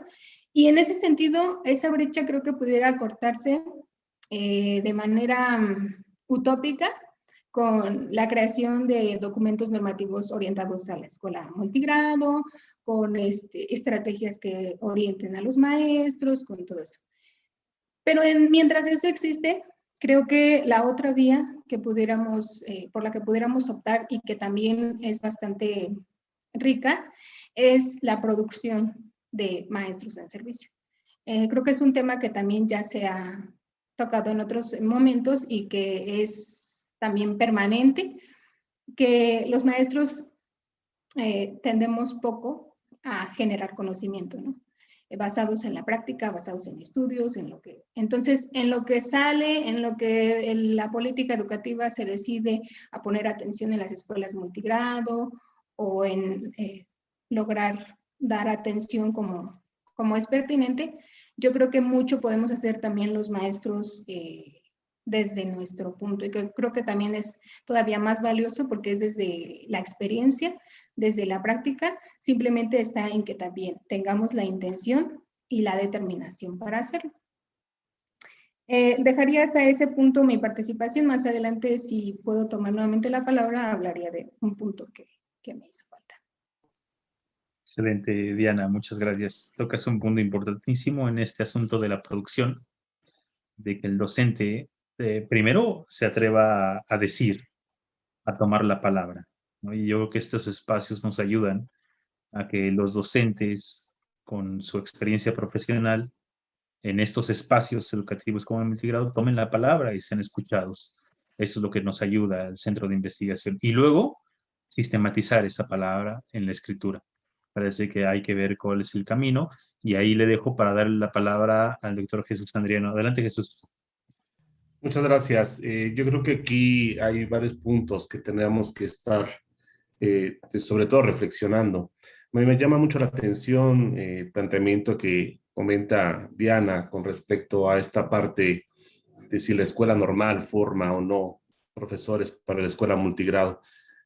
y en ese sentido, esa brecha creo que pudiera acortarse de manera utópica con la creación de documentos normativos orientados a la escuela multigrado, con estrategias que orienten a los maestros, con todo eso. Pero mientras eso existe, creo que la otra vía que pudiéramos, por la que pudiéramos optar y que también es bastante rica, es la producción de maestros en servicio. Creo que es un tema que también ya se ha tocado en otros momentos y que es también permanente, que los maestros tendemos poco a generar conocimiento, ¿no? Basados en la práctica, basados en estudios, en lo que... Entonces, en lo que sale, en lo que la política educativa se decide a poner atención en las escuelas multigrado o en lograr dar atención como es pertinente, yo creo que mucho podemos hacer también los maestros desde nuestro punto, y creo que también es todavía más valioso porque es desde la experiencia, desde la práctica, simplemente está en que también tengamos la intención y la determinación para hacerlo. Dejaría hasta ese punto mi participación. Más adelante, si puedo tomar nuevamente la palabra, hablaría de un punto que me hizo falta. Excelente, Diana, muchas gracias. Tocas un punto importantísimo en este asunto de la producción, de que el docente primero se atreva a decir, a tomar la palabra, ¿no? Y yo creo que estos espacios nos ayudan a que los docentes, con su experiencia profesional, en estos espacios educativos como el multigrado, tomen la palabra y sean escuchados. Eso es lo que nos ayuda al centro de investigación. Y luego, sistematizar esa palabra en la escritura. Parece que hay que ver cuál es el camino, y ahí le dejo para darle la palabra al doctor Jesús Andriano. Adelante, Jesús. Muchas gracias. Yo creo que aquí hay varios puntos que tenemos que estar, sobre todo, reflexionando. Me llama mucho la atención el planteamiento que comenta Diana con respecto a esta parte de si la escuela normal forma o no profesores para la escuela multigrado.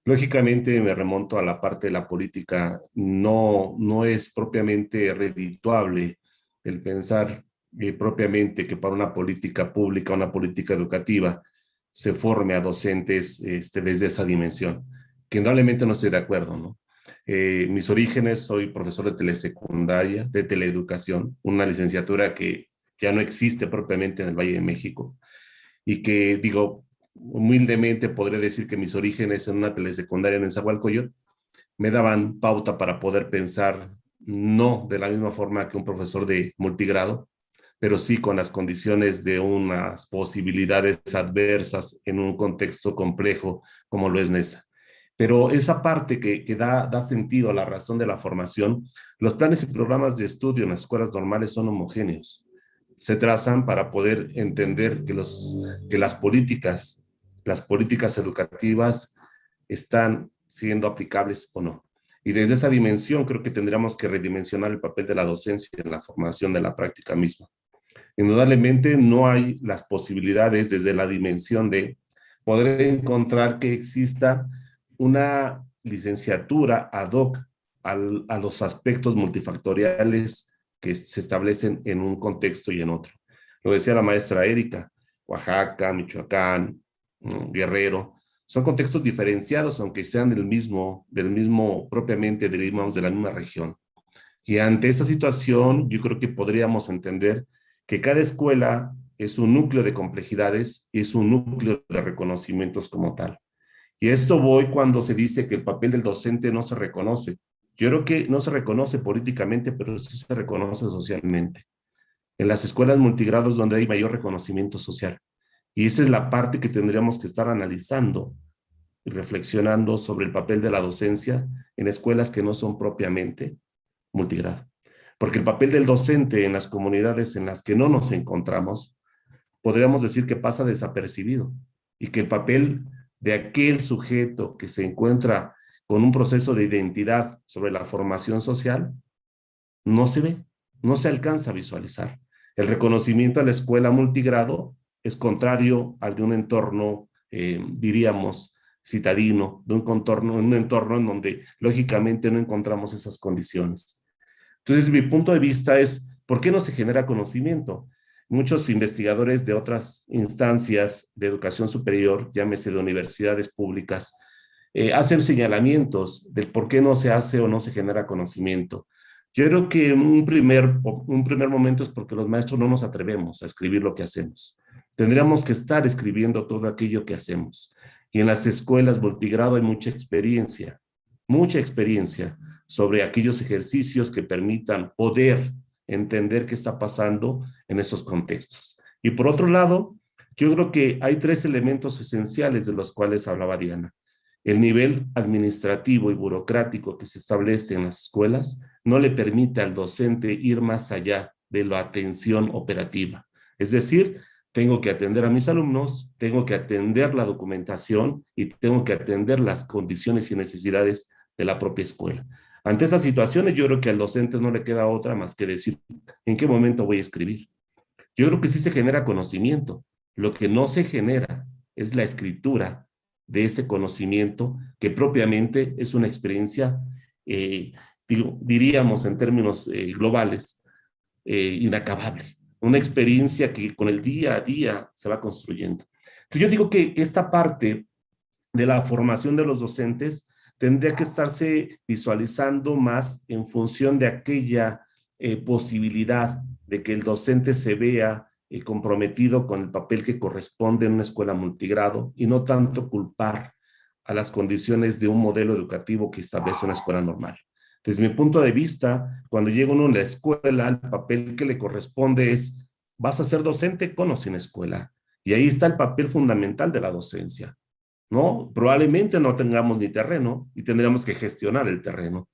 Lógicamente me remonto a la parte de la política. No es propiamente redituable el pensar propiamente que para una política pública, una política educativa, se forme a docentes desde esa dimensión, que indudablemente no estoy de acuerdo, ¿no? Mis orígenes, soy profesor de telesecundaria, de teleeducación, una licenciatura que ya no existe propiamente en el Valle de México, y que, digo, humildemente podré decir que mis orígenes en una telesecundaria en Nezahualcóyotl me daban pauta para poder pensar no de la misma forma que un profesor de multigrado, pero sí con las condiciones de unas posibilidades adversas en un contexto complejo como lo es NESA. Pero esa parte que da sentido a la razón de la formación, los planes y programas de estudio en las escuelas normales son homogéneos. Se trazan para poder entender que las políticas educativas están siendo aplicables o no. Y desde esa dimensión creo que tendríamos que redimensionar el papel de la docencia en la formación de la práctica misma. Indudablemente no hay las posibilidades desde la dimensión de poder encontrar que exista una licenciatura ad hoc a los aspectos multifactoriales que se establecen en un contexto y en otro. Lo decía la maestra Erika, Oaxaca, Michoacán, Guerrero, son contextos diferenciados, aunque sean del mismo propiamente, derivamos de la misma región. Y ante esta situación, yo creo que podríamos entender que cada escuela es un núcleo de complejidades y es un núcleo de reconocimientos como tal. Y esto voy cuando se dice que el papel del docente no se reconoce. Yo creo que no se reconoce políticamente, pero sí se reconoce socialmente. En las escuelas multigrados donde hay mayor reconocimiento social. Y esa es la parte que tendríamos que estar analizando y reflexionando sobre el papel de la docencia en escuelas que no son propiamente multigrado. Porque el papel del docente en las comunidades en las que no nos encontramos, podríamos decir que pasa desapercibido, y que el papel de aquel sujeto que se encuentra con un proceso de identidad sobre la formación social no se ve, no se alcanza a visualizar. El reconocimiento a la escuela multigrado es contrario al de un entorno, diríamos, citadino, de un entorno en donde lógicamente no encontramos esas condiciones. Entonces, mi punto de vista es, ¿por qué no se genera conocimiento? Muchos investigadores de otras instancias de educación superior, llámese de universidades públicas, hacen señalamientos del por qué no se hace o no se genera conocimiento. Yo creo que un primer momento es porque los maestros no nos atrevemos a escribir lo que hacemos. Tendríamos que estar escribiendo todo aquello que hacemos. Y en las escuelas multigrado hay mucha experiencia sobre aquellos ejercicios que permitan poder entender qué está pasando en esos contextos. Y por otro lado, yo creo que hay 3 elementos esenciales de los cuales hablaba Diana. El nivel administrativo y burocrático que se establece en las escuelas no le permite al docente ir más allá de la atención operativa. Es decir, tengo que atender a mis alumnos, tengo que atender la documentación y tengo que atender las condiciones y necesidades de la propia escuela. Ante esas situaciones, yo creo que al docente no le queda otra más que decir en qué momento voy a escribir. Yo creo que sí se genera conocimiento. Lo que no se genera es la escritura de ese conocimiento que propiamente es una experiencia, diríamos en términos globales, inacabable. Una experiencia que con el día a día se va construyendo. Entonces yo digo que esta parte de la formación de los docentes tendría que estarse visualizando más en función de aquella posibilidad de que el docente se vea comprometido con el papel que corresponde en una escuela multigrado y no tanto culpar a las condiciones de un modelo educativo que establece una escuela normal. Desde mi punto de vista, cuando llega uno a la escuela, el papel que le corresponde es, vas a ser docente con o sin escuela. Y ahí está el papel fundamental de la docencia, ¿no? Probablemente no tengamos ni terreno y tendríamos que gestionar el terreno.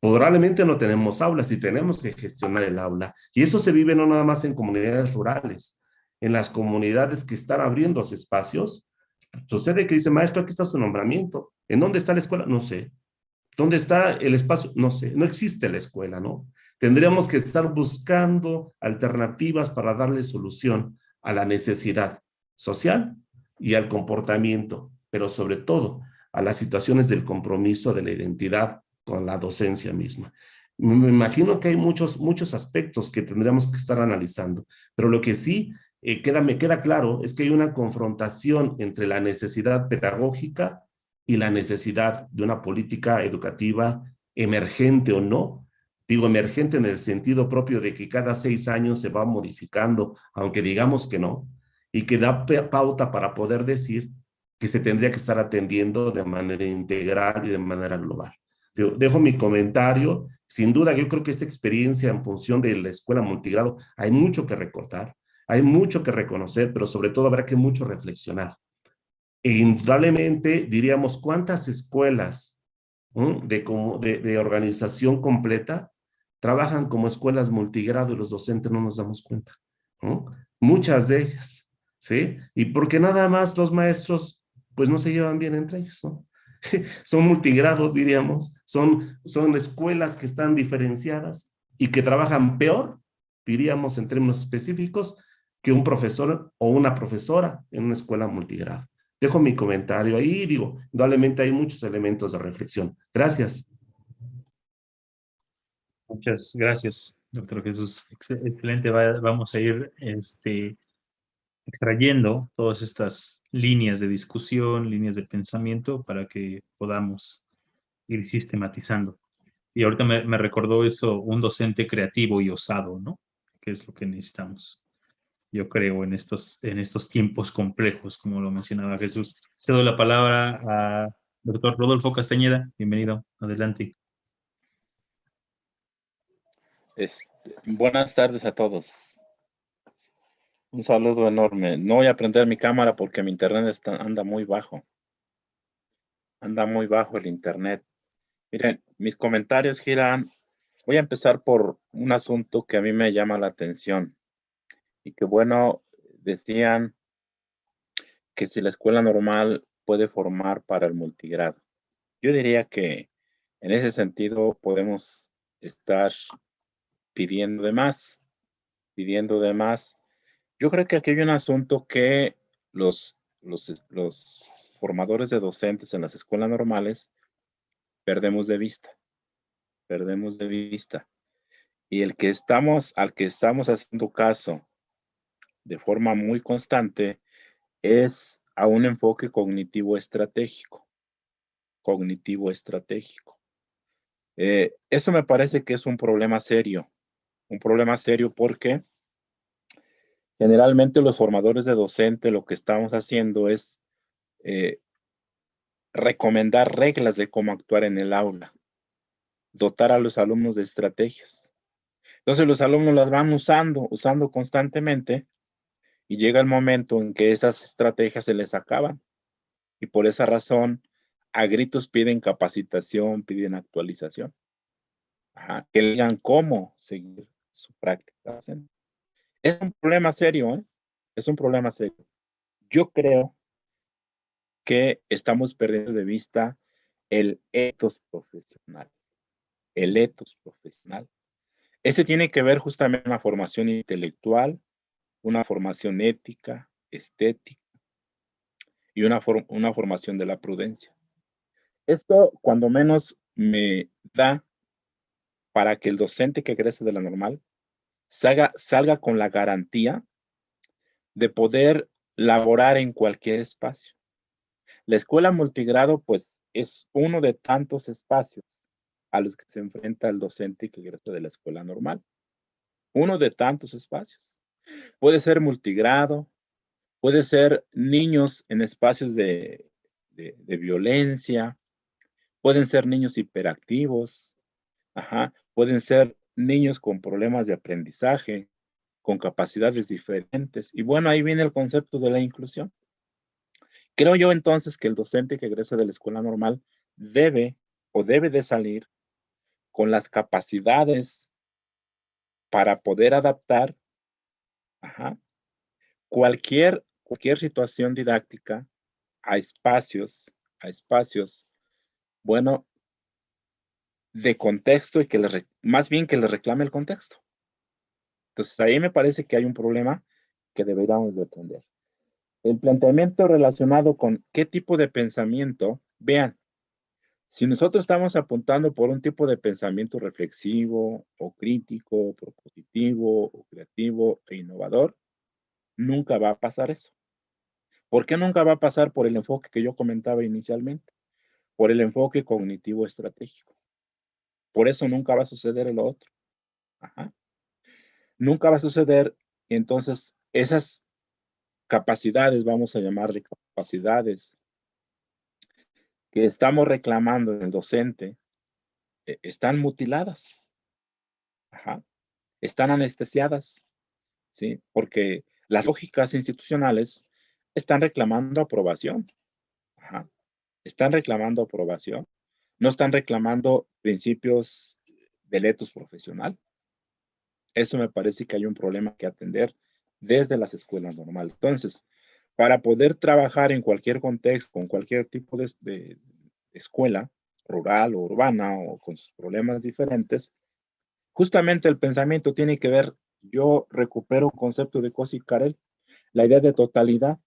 Probablemente no tenemos aulas y tenemos que gestionar el aula. Y eso se vive no nada más en comunidades rurales, en las comunidades que están abriendo espacios. Sucede que dice, maestro, aquí está su nombramiento. ¿En dónde está la escuela? No sé. ¿Dónde está el espacio? No sé. No existe la escuela, ¿no? Tendríamos que estar buscando alternativas para darle solución a la necesidad social y al comportamiento, pero sobre todo a las situaciones del compromiso de la identidad con la docencia misma. Me imagino que hay muchos aspectos que tendríamos que estar analizando, pero lo que sí me queda claro es que hay una confrontación entre la necesidad pedagógica y la necesidad de una política educativa emergente o no. Digo emergente en el sentido propio de que cada 6 años se va modificando, aunque digamos que no, y que da pauta para poder decir que se tendría que estar atendiendo de manera integral y de manera global. Dejo mi comentario. Sin duda, yo creo que esta experiencia en función de la escuela multigrado, hay mucho que recortar, hay mucho que reconocer, pero sobre todo habrá que mucho reflexionar. E indudablemente diríamos cuántas escuelas de organización completa trabajan como escuelas multigrado y los docentes no nos damos cuenta. ¿No? Muchas de ellas, ¿sí? Y porque nada más los maestros pues no se llevan bien entre ellos, ¿no? Son multigrados, diríamos, son escuelas que están diferenciadas y que trabajan peor, diríamos en términos específicos, que un profesor o una profesora en una escuela multigrado. Dejo mi comentario ahí, digo, indudablemente hay muchos elementos de reflexión. Gracias. Muchas gracias, doctor Jesús. Excelente. Vamos a ir extrayendo todas estas líneas de discusión, líneas de pensamiento para que podamos ir sistematizando. Y ahorita me recordó eso, un docente creativo y osado, ¿no? Que es lo que necesitamos, yo creo, en estos tiempos complejos, como lo mencionaba Jesús. Cedo la palabra a doctor Rodolfo Castañeda. Bienvenido. Adelante. Buenas tardes a todos. Un saludo enorme. No voy a prender mi cámara porque mi internet anda muy bajo. Anda muy bajo el internet. Miren, mis comentarios giran. Voy a empezar por un asunto que a mí me llama la atención. Y que bueno, decían que si la escuela normal puede formar para el multigrado. Yo diría que en ese sentido podemos estar pidiendo de más. Yo creo que aquí hay un asunto que los formadores de docentes en las escuelas normales perdemos de vista. Y al que estamos haciendo caso de forma muy constante es a un enfoque cognitivo estratégico. Eso me parece que es un problema serio porque generalmente los formadores de docente lo que estamos haciendo es recomendar reglas de cómo actuar en el aula, dotar a los alumnos de estrategias. Entonces los alumnos las van usando constantemente y llega el momento en que esas estrategias se les acaban y por esa razón a gritos piden capacitación, piden actualización. Ajá, que le digan cómo seguir su práctica. Es un problema serio, ¿eh? Es un problema serio. Yo creo que estamos perdiendo de vista el etos profesional. Ese tiene que ver justamente con una formación intelectual, una formación ética, estética y una formación de la prudencia. Esto, cuando menos, me da para que el docente que egrese de la normal salga con la garantía de poder laborar en cualquier espacio. La escuela multigrado, pues, es uno de tantos espacios a los que se enfrenta el docente que egresa de la escuela normal. Uno de tantos espacios. Puede ser multigrado, puede ser niños en espacios de violencia, pueden ser niños hiperactivos, pueden ser niños con problemas de aprendizaje, con capacidades diferentes. Y bueno, ahí viene el concepto de la inclusión. Creo yo entonces que el docente que egresa de la escuela normal debe de salir con las capacidades para poder adaptar cualquier situación didáctica a espacios, bueno, de contexto y más bien que le reclame el contexto. Entonces ahí me parece que hay un problema que deberíamos de atender. El planteamiento relacionado con qué tipo de pensamiento, vean, si nosotros estamos apuntando por un tipo de pensamiento reflexivo o crítico, propositivo o creativo e innovador, nunca va a pasar eso. ¿Por qué nunca va a pasar? Por el enfoque que yo comentaba inicialmente, por el enfoque cognitivo estratégico. Por eso nunca va a suceder lo otro. Nunca va a suceder, y entonces esas capacidades, vamos a llamarle capacidades, que estamos reclamando en el docente, están mutiladas, están anestesiadas, ¿sí? Porque las lógicas institucionales están reclamando aprobación, están reclamando aprobación, no están reclamando principios del etos profesional. Eso me parece que hay un problema que atender desde las escuelas normales. Entonces, para poder trabajar en cualquier contexto, con cualquier tipo de escuela, rural o urbana o con sus problemas diferentes, justamente el pensamiento tiene que ver, yo recupero un concepto de Cosi Carel, la idea de totalidad.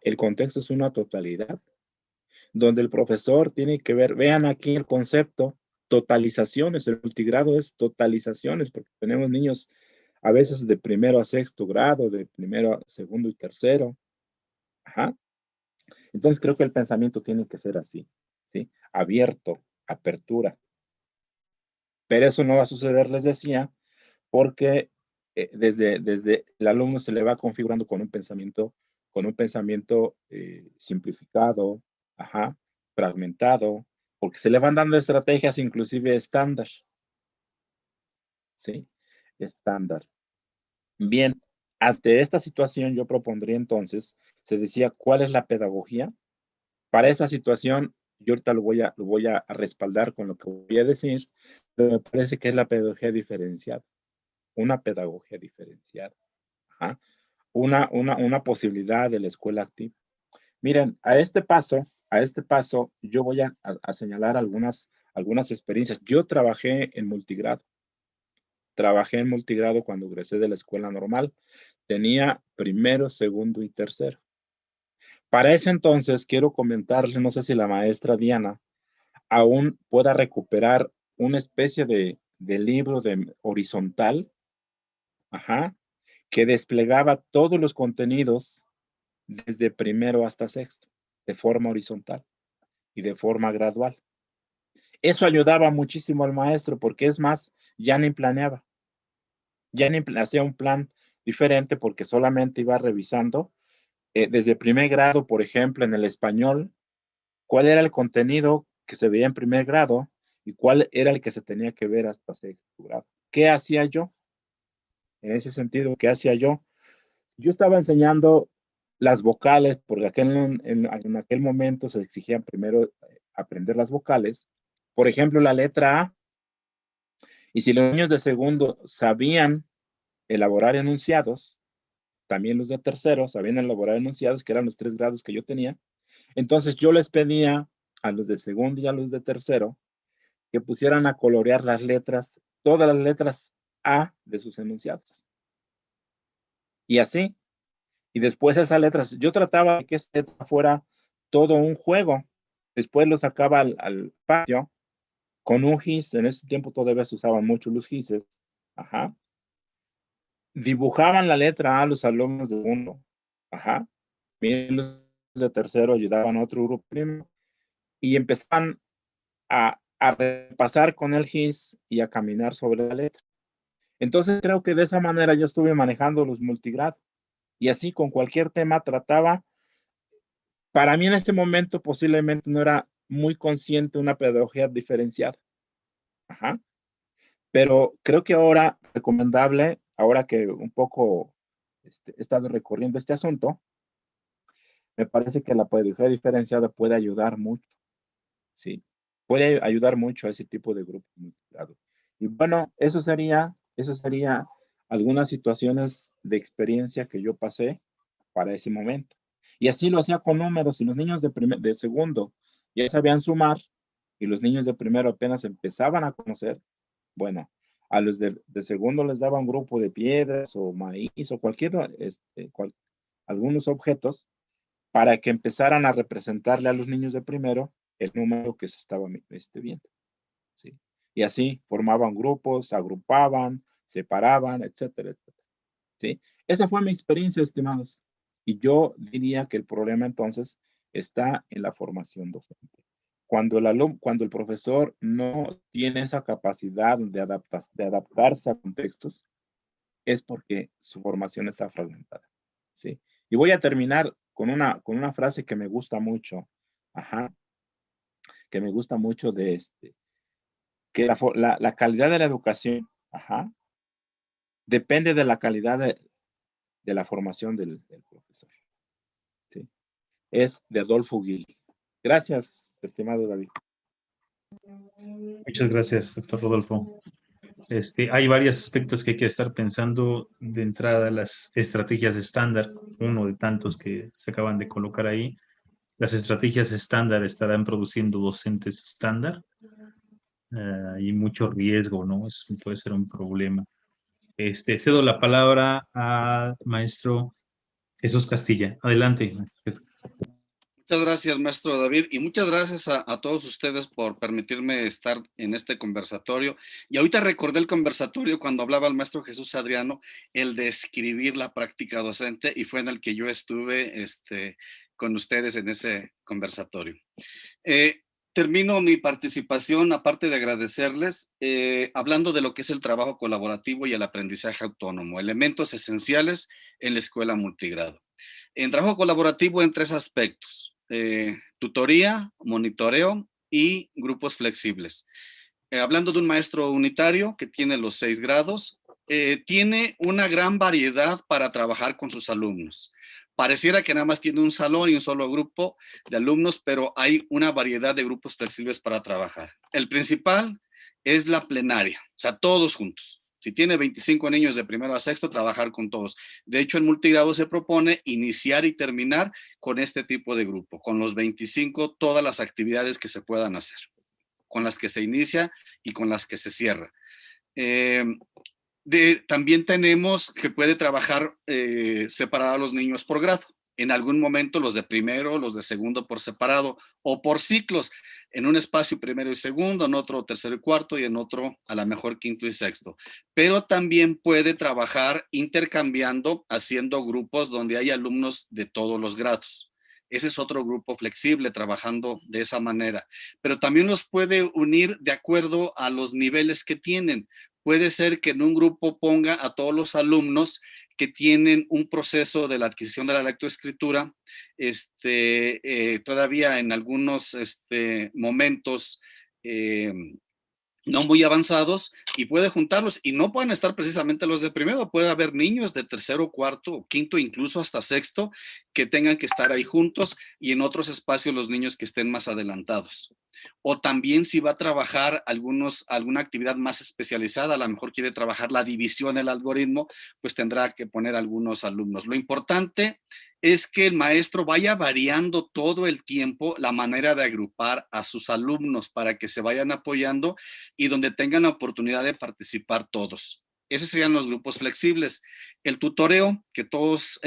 El contexto es una totalidad, donde el profesor tiene que ver, vean aquí el concepto, totalizaciones, el multigrado es totalizaciones, porque tenemos niños a veces de primero a sexto grado, de primero a segundo y tercero. Entonces creo que el pensamiento tiene que ser así, ¿sí? Abierto, apertura. Pero eso no va a suceder, les decía, porque desde el alumno se le va configurando con un pensamiento simplificado, fragmentado, porque se le van dando estrategias inclusive estándar. ¿Sí? Estándar. Bien, ante esta situación yo propondría entonces, se decía, ¿cuál es la pedagogía? Para esta situación, yo ahorita lo voy a respaldar con lo que voy a decir, pero me parece que es la pedagogía diferenciada. Una pedagogía diferenciada. Una posibilidad de la escuela activa. Miren, a este paso, yo voy a señalar algunas experiencias. Yo trabajé en multigrado. Cuando egresé de la escuela normal. Tenía primero, segundo y tercero. Para ese entonces, quiero comentarle, no sé si la maestra Diana aún pueda recuperar una especie de libro horizontal, ajá, que desplegaba todos los contenidos desde primero hasta sexto, de forma horizontal y de forma gradual. Eso ayudaba muchísimo al maestro porque es más, ya ni planeaba, ya ni hacía un plan diferente porque solamente iba revisando desde primer grado, por ejemplo, en el español, cuál era el contenido que se veía en primer grado y cuál era el que se tenía que ver hasta sexto grado. ¿Qué hacía yo? En ese sentido, ¿qué hacía yo? Yo estaba enseñando las vocales, porque en aquel momento se exigían primero aprender las vocales. Por ejemplo, la letra A. Y si los niños de segundo sabían elaborar enunciados, también los de tercero sabían elaborar enunciados, que eran los 3 grados que yo tenía. Entonces yo les pedía a los de segundo y a los de tercero que pusieran a colorear las letras, todas las letras A de sus enunciados. Y así. Y después esas letras, yo trataba de que esa letra fuera todo un juego. Después lo sacaba al patio con un gis. En ese tiempo todavía se usaban mucho los gises. Ajá. Dibujaban la letra A los alumnos de segundo. Ajá. Y los de tercero ayudaban a otro grupo primero. Y empezaban a repasar con el GIS y a caminar sobre la letra. Entonces creo que de esa manera yo estuve manejando los multigrado. Y así con cualquier tema trataba. Para mí en ese momento posiblemente no era muy consciente una pedagogía diferenciada. Ajá. Pero creo que ahora, recomendable, ahora que un poco he estado recorriendo este asunto, me parece que la pedagogía diferenciada puede ayudar mucho, ¿sí? Puede ayudar mucho a ese tipo de grupos multigrado. Y bueno, eso sería algunas situaciones de experiencia que yo pasé para ese momento. Y así lo hacía con números, y los niños de segundo ya sabían sumar, y los niños de primero apenas empezaban a conocer, bueno, a los de segundo les daba un grupo de piedras o maíz o algunos objetos para que empezaran a representarle a los niños de primero el número que se estaba viendo. ¿Sí? Y así formaban grupos, se agrupaban, separaban, etcétera, etcétera. ¿Sí? Esa fue mi experiencia, estimados. Y yo diría que el problema entonces está en la formación docente. Cuando el profesor no tiene esa capacidad de adaptarse a contextos, es porque su formación está fragmentada. ¿Sí? Y voy a terminar con una frase que me gusta mucho, ajá, que me gusta mucho que la calidad de la educación, ajá, depende de la calidad de la formación del profesor. ¿Sí? Es de Adolfo Gil. Gracias, estimado David. Muchas gracias, doctor Rodolfo. Hay varios aspectos que hay que estar pensando de entrada, las estrategias estándar, uno de tantos que se acaban de colocar ahí. Las estrategias estándar estarán produciendo docentes estándar. Hay mucho riesgo, ¿no? Eso puede ser un problema. Cedo la palabra al maestro Jesús Castilla. Adelante, maestro Jesús. Muchas gracias, maestro David, y muchas gracias a todos ustedes por permitirme estar en este conversatorio. Y ahorita recordé el conversatorio cuando hablaba el maestro Jesús Adriano, el de escribir la práctica docente, y fue en el que yo estuve con ustedes en ese conversatorio. Termino mi participación, aparte de agradecerles, hablando de lo que es el trabajo colaborativo y el aprendizaje autónomo, elementos esenciales en la escuela multigrado. En trabajo colaborativo en 3 aspectos: tutoría, monitoreo y grupos flexibles. Hablando de un maestro unitario que tiene los 6 grados, tiene una gran variedad para trabajar con sus alumnos. Pareciera que nada más tiene un salón y un solo grupo de alumnos, pero hay una variedad de grupos flexibles para trabajar. El principal es la plenaria, o sea, todos juntos. Si tiene 25 niños de primero a sexto, trabajar con todos. De hecho, en multigrado se propone iniciar y terminar con este tipo de grupo, con los 25, todas las actividades que se puedan hacer, con las que se inicia y con las que se cierra. También tenemos que puede trabajar separado a los niños por grado. En algún momento los de primero, los de segundo por separado o por ciclos, en un espacio primero y segundo, en otro tercero y cuarto y en otro a lo mejor quinto y sexto. Pero también puede trabajar intercambiando, haciendo grupos donde hay alumnos de todos los grados. Ese es otro grupo flexible trabajando de esa manera. Pero también los puede unir de acuerdo a los niveles que tienen. Puede ser que en un grupo ponga a todos los alumnos que tienen un proceso de la adquisición de la lectoescritura, todavía en algunos momentos no muy avanzados, y puede juntarlos, y no pueden estar precisamente los de primero, puede haber niños de tercero, cuarto, quinto, incluso hasta sexto, que tengan que estar ahí juntos, y en otros espacios los niños que estén más adelantados. O también si va a trabajar alguna actividad más especializada, a lo mejor quiere trabajar la división del algoritmo, pues tendrá que poner algunos alumnos. Lo importante es que el maestro vaya variando todo el tiempo la manera de agrupar a sus alumnos para que se vayan apoyando y donde tengan la oportunidad de participar todos. Esos serían los grupos flexibles. El tutoreo, que todos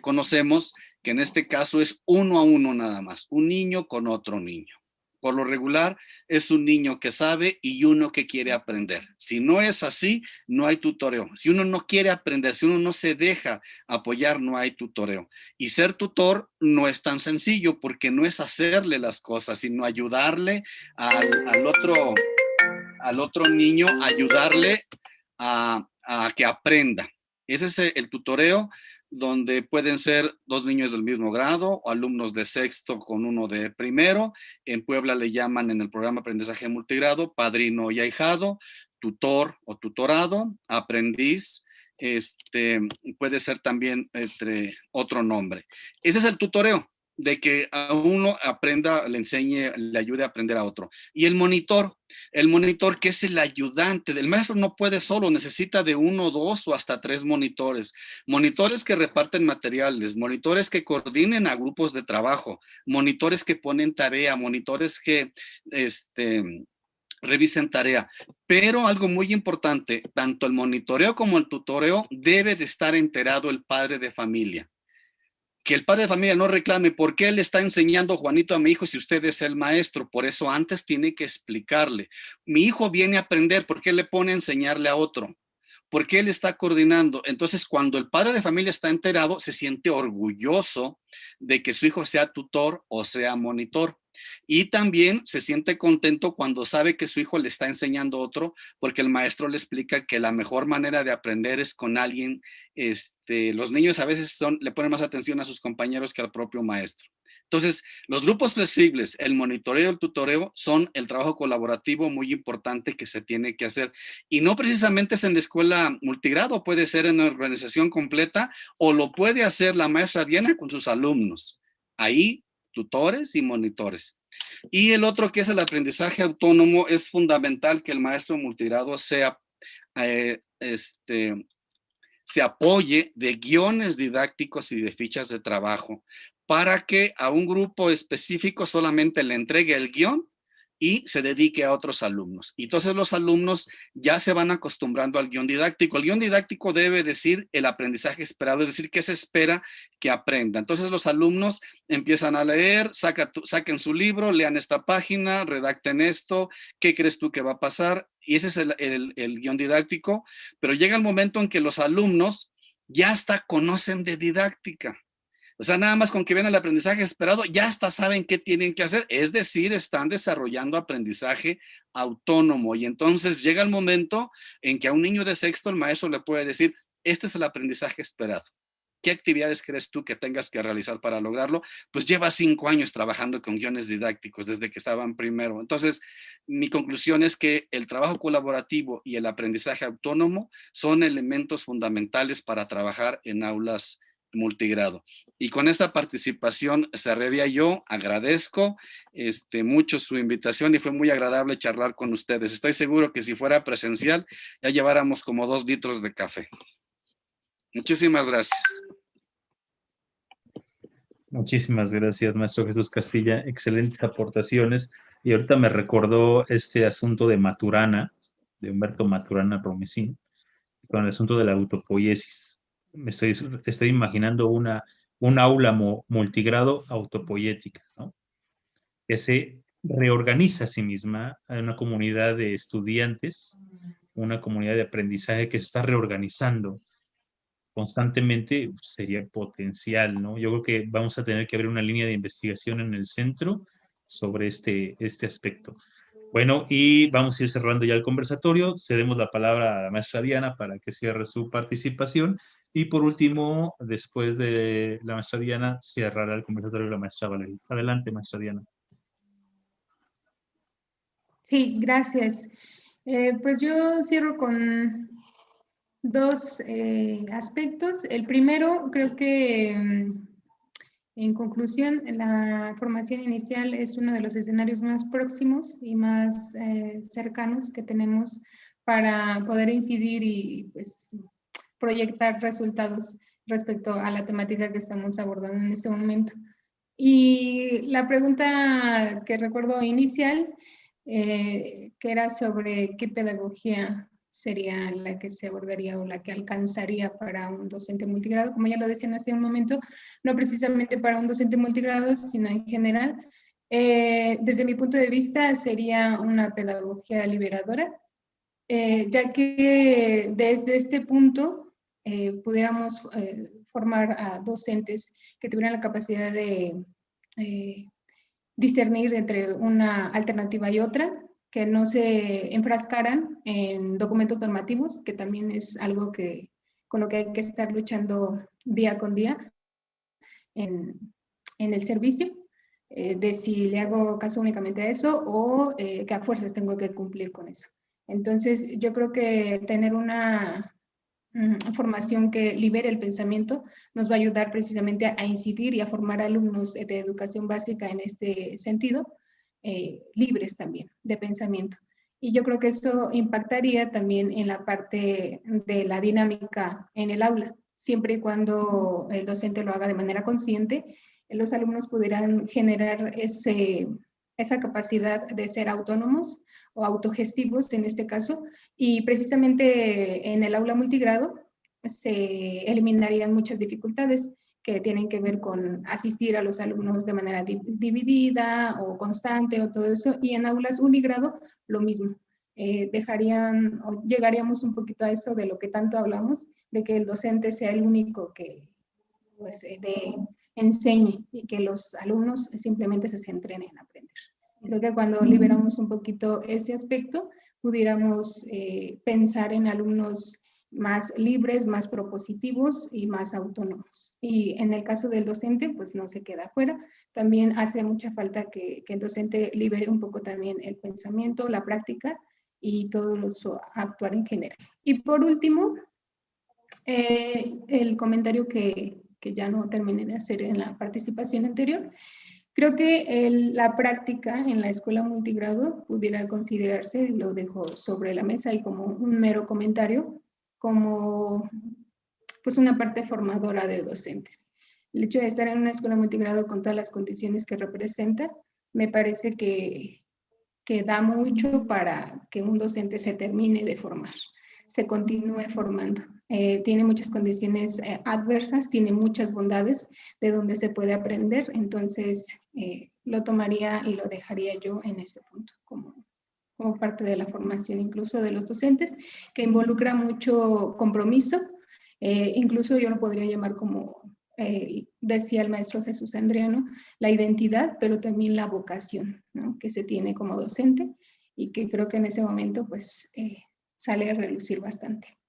conocemos, que en este caso es 1 a 1 nada más, un niño con otro niño. Por lo regular, es un niño que sabe y uno que quiere aprender. Si no es así, no hay tutoreo. Si uno no quiere aprender, si uno no se deja apoyar, no hay tutoreo. Y ser tutor no es tan sencillo porque no es hacerle las cosas, sino ayudarle al otro niño, ayudarle a que aprenda. Ese es el tutoreo, donde pueden ser 2 niños del mismo grado o alumnos de sexto con uno de primero. En Puebla le llaman en el programa Aprendizaje Multigrado padrino y ahijado, tutor o tutorado, aprendiz, puede ser también otro nombre. Ese es el tutoreo, de que a uno aprenda, le enseñe, le ayude a aprender a otro. Y el monitor que es el ayudante del maestro, no puede solo, necesita de 1, 2 o hasta 3 monitores. Monitores que reparten materiales, monitores que coordinen a grupos de trabajo, monitores que ponen tarea, monitores que revisen tarea. Pero algo muy importante, tanto el monitoreo como el tutoreo debe de estar enterado el padre de familia. Que el padre de familia no reclame por qué le está enseñando Juanito a mi hijo si usted es el maestro. Por eso antes tiene que explicarle. Mi hijo viene a aprender, ¿por qué le pone a enseñarle a otro? ¿Por qué él está coordinando? Entonces, cuando el padre de familia está enterado, se siente orgulloso de que su hijo sea tutor o sea monitor. Y también se siente contento cuando sabe que su hijo le está enseñando a otro, porque el maestro le explica que la mejor manera de aprender es con alguien. Los niños a veces le ponen más atención a sus compañeros que al propio maestro. Entonces, los grupos flexibles, el monitoreo, el tutoreo, son el trabajo colaborativo muy importante que se tiene que hacer. Y no precisamente es en la escuela multigrado, puede ser en la organización completa o lo puede hacer la maestra Diana con sus alumnos. Ahí, tutores y monitores. Y el otro, que es el aprendizaje autónomo, es fundamental que el maestro multigrado se apoye de guiones didácticos y de fichas de trabajo para que a un grupo específico solamente le entregue el guión y se dedique a otros alumnos. Y entonces los alumnos ya se van acostumbrando al guión didáctico. El guión didáctico debe decir el aprendizaje esperado, es decir, qué se espera que aprenda. Entonces los alumnos empiezan a leer, saquen su libro, lean esta página, redacten esto, ¿qué crees tú que va a pasar? Y ese es el guión didáctico, pero llega el momento en que los alumnos ya hasta conocen de didáctica. O sea, nada más con que vean el aprendizaje esperado, ya hasta saben qué tienen que hacer. Es decir, están desarrollando aprendizaje autónomo. Y entonces llega el momento en que a un niño de sexto el maestro le puede decir, este es el aprendizaje esperado. ¿Qué actividades crees tú que tengas que realizar para lograrlo? Pues lleva 5 años trabajando con guiones didácticos desde que estaban primero. Entonces, mi conclusión es que el trabajo colaborativo y el aprendizaje autónomo son elementos fundamentales para trabajar en aulas multigrado. Y con esta participación cerraría yo. Agradezco mucho su invitación y fue muy agradable charlar con ustedes. Estoy seguro que si fuera presencial ya lleváramos como 2 litros de café. Muchísimas gracias. Muchísimas gracias, maestro Jesús Castilla. Excelentes aportaciones. Y ahorita me recordó este asunto de Maturana, de Humberto Maturana Promesín, con el asunto de la autopoiesis. Estoy imaginando una un aula multigrado autopoyética, ¿no? Que se reorganiza a sí misma en una comunidad de estudiantes, una comunidad de aprendizaje que se está reorganizando constantemente, sería potencial, ¿no? Yo creo que vamos a tener que abrir una línea de investigación en el centro sobre este aspecto. Bueno, y vamos a ir cerrando ya el conversatorio. Cedemos la palabra a la maestra Diana para que cierre su participación. Y por último, después de la maestra Diana, cerrará el conversatorio la maestra Valeria. Adelante, maestra Diana. Sí, gracias. Pues yo cierro con dos aspectos. El primero, creo que en conclusión, la formación inicial es uno de los escenarios más próximos y más cercanos que tenemos para poder incidir y pues, proyectar resultados respecto a la temática que estamos abordando en este momento. Y la pregunta que recuerdo inicial, que era sobre qué pedagogía sería la que se abordaría o la que alcanzaría para un docente multigrado, como ya lo decían hace un momento, no precisamente para un docente multigrado, sino en general. Desde mi punto de vista sería una pedagogía liberadora, ya que desde este punto pudiéramos formar a docentes que tuvieran la capacidad de discernir entre una alternativa y otra, que no se enfrascaran en documentos normativos, que también es algo que, con lo que hay que estar luchando día con día en el servicio, de si le hago caso únicamente a eso o que a fuerzas tengo que cumplir con eso. Entonces, yo creo que tener una formación que libere el pensamiento nos va a ayudar precisamente a incidir y a formar alumnos de educación básica en este sentido, libres también de pensamiento. Y yo creo que eso impactaría también en la parte de la dinámica en el aula, siempre y cuando el docente lo haga de manera consciente, los alumnos pudieran generar esa capacidad de ser autónomos o autogestivos en este caso, y precisamente en el aula multigrado se eliminarían muchas dificultades que tienen que ver con asistir a los alumnos de manera dividida o constante o todo eso, y en aulas unigrado lo mismo. Dejarían o llegaríamos un poquito a eso de lo que tanto hablamos, de que el docente sea el único que pues, enseñe y que los alumnos simplemente se centren en aprender. Creo que cuando liberamos un poquito ese aspecto, pudiéramos pensar en alumnos más libres, más propositivos y más autónomos. Y en el caso del docente, pues no se queda fuera. También hace mucha falta que el docente libere un poco también el pensamiento, la práctica y todo lo actuar en general. Y por último, el comentario que ya no terminé de hacer en la participación anterior, creo que la práctica en la escuela multigrado pudiera considerarse, y lo dejo sobre la mesa y como un mero comentario, como pues una parte formadora de docentes. El hecho de estar en una escuela multigrado con todas las condiciones que representa, me parece que da mucho para que un docente se termine de formar, se continúe formando. Tiene muchas condiciones adversas, tiene muchas bondades de donde se puede aprender, entonces lo tomaría y lo dejaría yo en ese punto como parte de la formación incluso de los docentes, que involucra mucho compromiso, incluso yo lo podría llamar como decía el maestro Jesús Andriano, la identidad, pero también la vocación, ¿no?, que se tiene como docente y que creo que en ese momento pues sale a relucir bastante.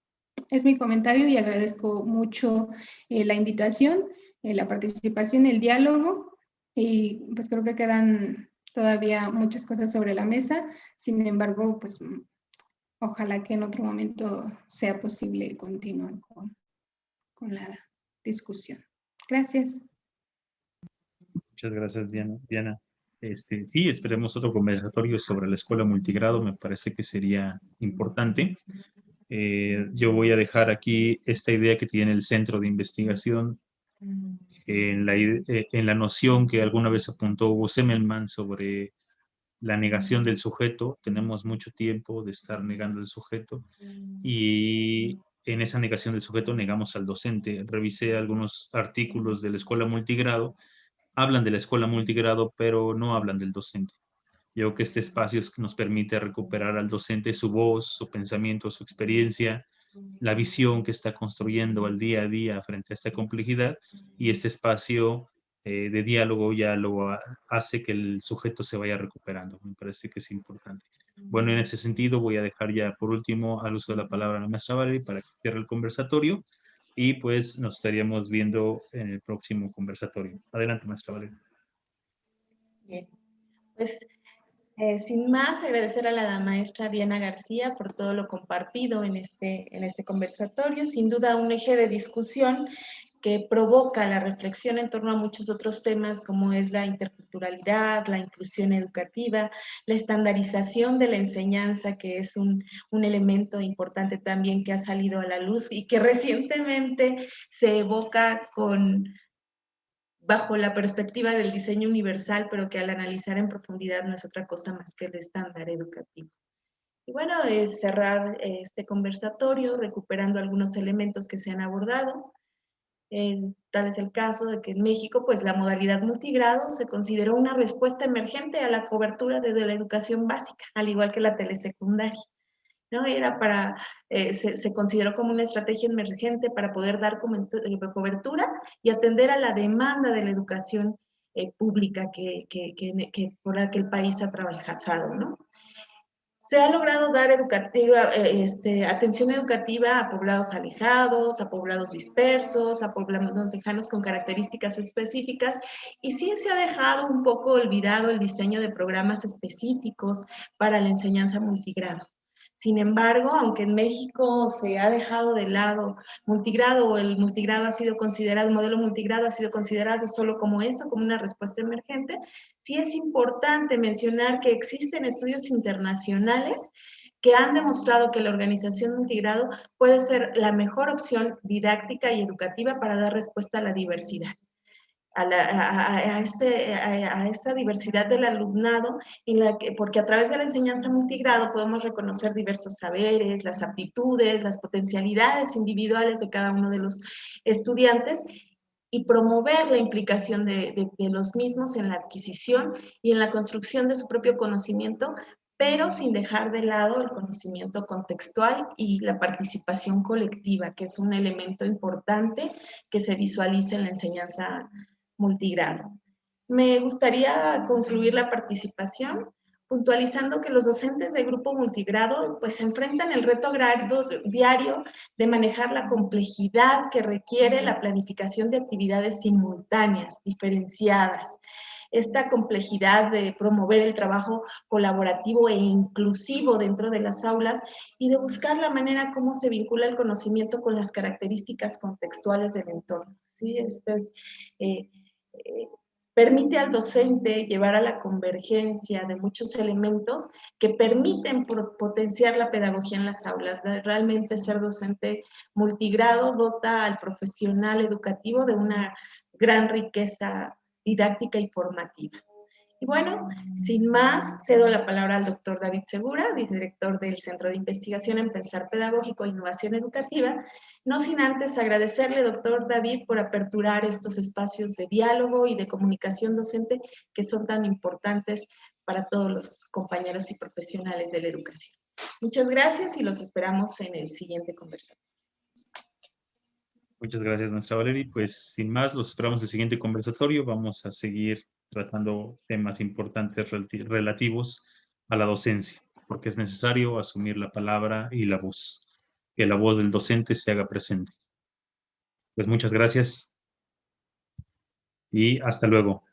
Es mi comentario y agradezco mucho la invitación, la participación, el diálogo, y pues creo que quedan todavía muchas cosas sobre la mesa. Sin embargo, pues ojalá que en otro momento sea posible continuar con la discusión. Gracias. Muchas gracias, Diana. Sí, esperemos otro conversatorio sobre la escuela multigrado, me parece que sería importante. Yo voy a dejar aquí esta idea que tiene el Centro de Investigación en la noción que alguna vez apuntó Hugo Semmelmann sobre la negación del sujeto. Tenemos mucho tiempo de estar negando el sujeto y en esa negación del sujeto negamos al docente. Revisé algunos artículos de la escuela multigrado, hablan de la escuela multigrado, pero no hablan del docente. Yo creo que este espacio nos permite recuperar al docente su voz, su pensamiento, su experiencia, la visión que está construyendo al día a día frente a esta complejidad, y este espacio de diálogo ya lo hace que el sujeto se vaya recuperando. Me parece que es importante. Bueno, en ese sentido voy a dejar ya por último al uso de la palabra a la maestra Valerie para que cierre el conversatorio, y pues nos estaríamos viendo en el próximo conversatorio. Adelante, maestra Valerie. Bien, pues sin más, agradecer a la maestra Diana García por todo lo compartido en este conversatorio. Sin duda un eje de discusión que provoca la reflexión en torno a muchos otros temas como es la interculturalidad, la inclusión educativa, la estandarización de la enseñanza, que es un elemento importante también que ha salido a la luz y que recientemente se evoca bajo la perspectiva del diseño universal, pero que al analizar en profundidad no es otra cosa más que el estándar educativo. Y bueno, es cerrar este conversatorio recuperando algunos elementos que se han abordado. Tal es el caso de que en México, pues la modalidad multigrado se consideró una respuesta emergente a la cobertura de la educación básica, al igual que la telesecundaria, ¿no? Era se consideró como una estrategia emergente para poder dar cobertura y atender a la demanda de la educación pública por la que el país ha trabajado, ¿no? Se ha logrado dar atención educativa a poblados alejados, a poblados dispersos, a poblados lejanos con características específicas, y sí se ha dejado un poco olvidado el diseño de programas específicos para la enseñanza multigrado. Sin embargo, aunque en México se ha dejado de lado multigrado, o el multigrado ha sido considerado, el modelo multigrado ha sido considerado solo como eso, como una respuesta emergente, sí es importante mencionar que existen estudios internacionales que han demostrado que la organización multigrado puede ser la mejor opción didáctica y educativa para dar respuesta a la diversidad. A esta diversidad del alumnado, porque a través de la enseñanza multigrado podemos reconocer diversos saberes, las aptitudes, las potencialidades individuales de cada uno de los estudiantes y promover la implicación de los mismos en la adquisición y en la construcción de su propio conocimiento, pero sin dejar de lado el conocimiento contextual y la participación colectiva, que es un elemento importante que se visualiza en la enseñanza multigrado. Me gustaría concluir la participación puntualizando que los docentes de grupo multigrado pues enfrentan el reto diario de manejar la complejidad que requiere la planificación de actividades simultáneas, diferenciadas. Esta complejidad de promover el trabajo colaborativo e inclusivo dentro de las aulas y de buscar la manera como se vincula el conocimiento con las características contextuales del entorno. ¿Sí? Esto es, permite al docente llevar a la convergencia de muchos elementos que permiten potenciar la pedagogía en las aulas. Realmente ser docente multigrado dota al profesional educativo de una gran riqueza didáctica y formativa. Y bueno, sin más, cedo la palabra al doctor David Segura, director del Centro de Investigación en Pensar Pedagógico e Innovación Educativa, no sin antes agradecerle, doctor David, por aperturar estos espacios de diálogo y de comunicación docente que son tan importantes para todos los compañeros y profesionales de la educación. Muchas gracias y los esperamos en el siguiente conversatorio. Muchas gracias, maestra Valerie. Pues sin más, los esperamos en el siguiente conversatorio. Vamos a seguir tratando temas importantes relativos a la docencia, porque es necesario asumir la palabra y la voz, que la voz del docente se haga presente. Pues muchas gracias y hasta luego.